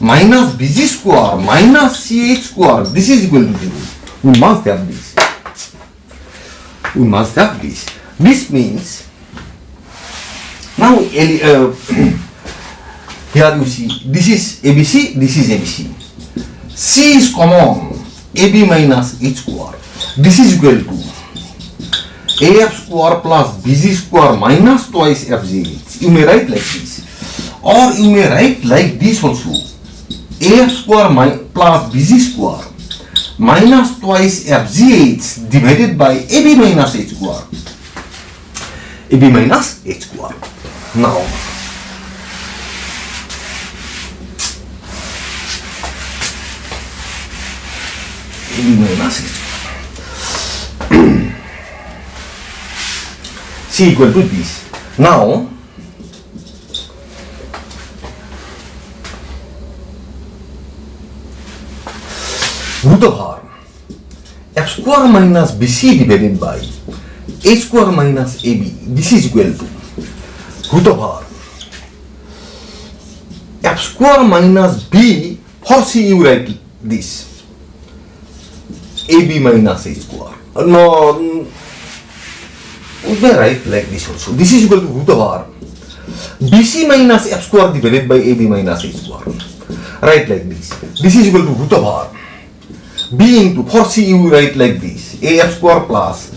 minus BG square minus CH square. This is equal to 0. We must have this. This means now here you see this is ABC, this is ABC. C is common, AB minus H square. This is equal to AF square plus BG square minus twice FGH. You may write like this, or you may write like this also. AF square plus BG square minus twice FGH divided by AB minus H square. AB minus H square. Now, AB minus H square. C equal to this. Now, root of r f square minus bc divided by a square minus ab. This is equal to root of r f square minus b. For c you write this ab minus a square. No, we may write like this also. This is equal to root of r bc minus f square divided by ab minus a square. Write like this. This is equal to root of r b into, for c you write like this, af square plus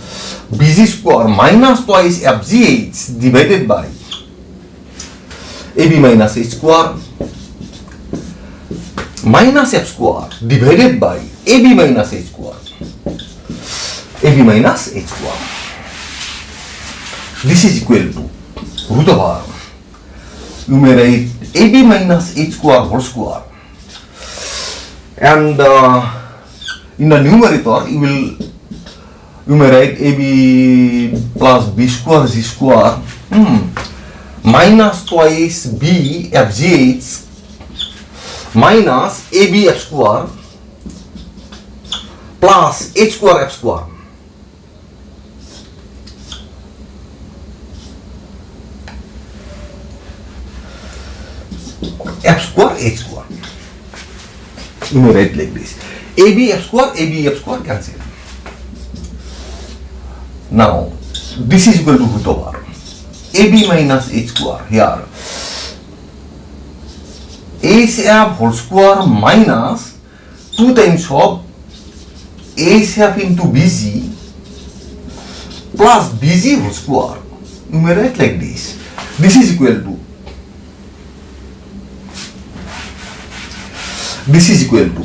bg square minus twice fgh divided by ab minus h square minus f square divided by ab minus h square. ab minus h square. This is equal to root of r. You may write ab minus h square whole square, and in the numerator you may write ab plus b square z square minus twice b fgh minus ab f square plus h square f square. F square h square. You may write like this. ab f square cancel. Now this is equal to root of r ab minus h square. Here h whole square minus 2 times of h into bg plus bg whole square. You may write like this. This is equal to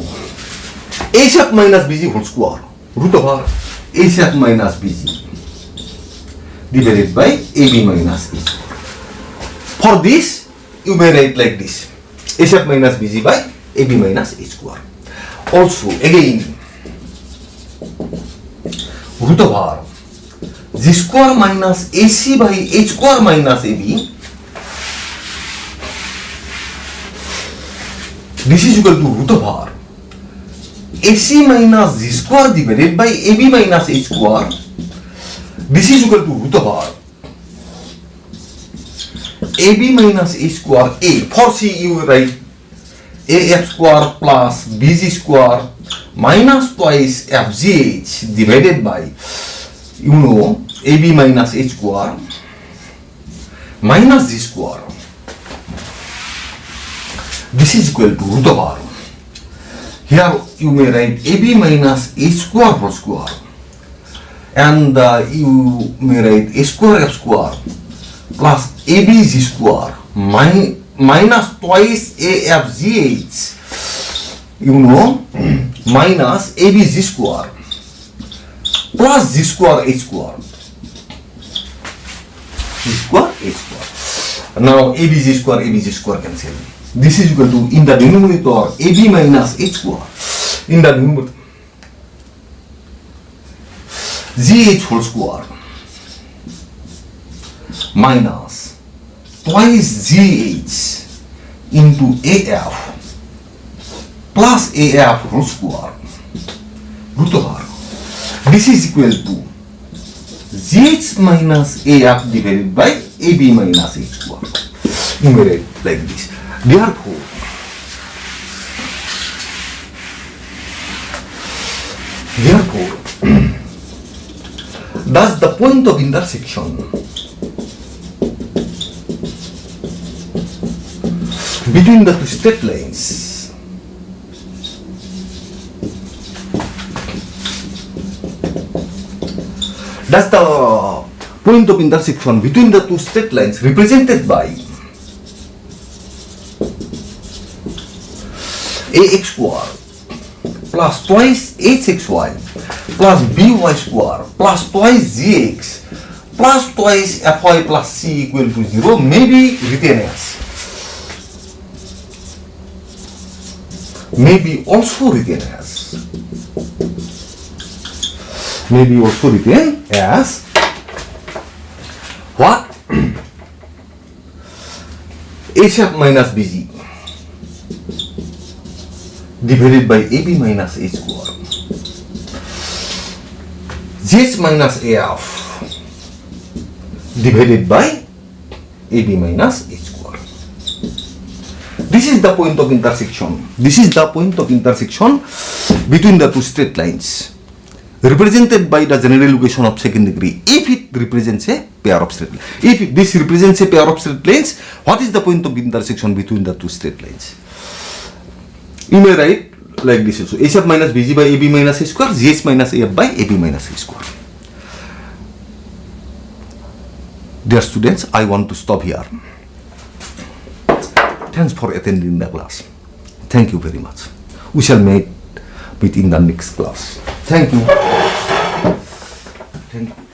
h f minus bg whole square root of r h f minus bg divided by ab minus h square. For this you may write like this, h f minus bg by ab minus h square. Also again root of r g square minus ac by h square minus ab. This is equal to root of r ac minus z square divided by ab minus h square. This is equal to root of r ab minus h square a. For c you write af square plus bg square minus twice fgh divided by ab minus h square minus z square. This is equal to root of r. Here you may write ab minus h square whole square, and you may write a square f square plus ab z square minus twice a f g h minus ab z square plus z square h square. Z square h square. Now ab z square cancel. This is equal to, in the denominator, ab minus h square, in the numerator gh whole square minus twice GH into AF plus AF whole square root over. This is equal to GH minus AF divided by AB minus H square. Numerate like this. Therefore, thus the point of intersection between the two straight lines represented by AX square plus twice HXY plus BY square plus twice GX plus twice FY plus C equal to 0 may be written as, may be also written as what? A sharp minus BG divided by AB minus H square, GH minus AF divided by AB minus H square. This is the point of intersection. This is the point of intersection between the two straight lines, represented by the general equation of second degree. If it represents a pair of straight lines, if this represents a pair of straight lines, what is the point of intersection between the two straight lines? You may write like this also: A sub minus BG by AB minus A square, GH minus AF by AB minus A square. Dear students, I want to stop here. Thanks for attending the class. Thank you very much. We shall meet in the next class. Thank you. Thank you.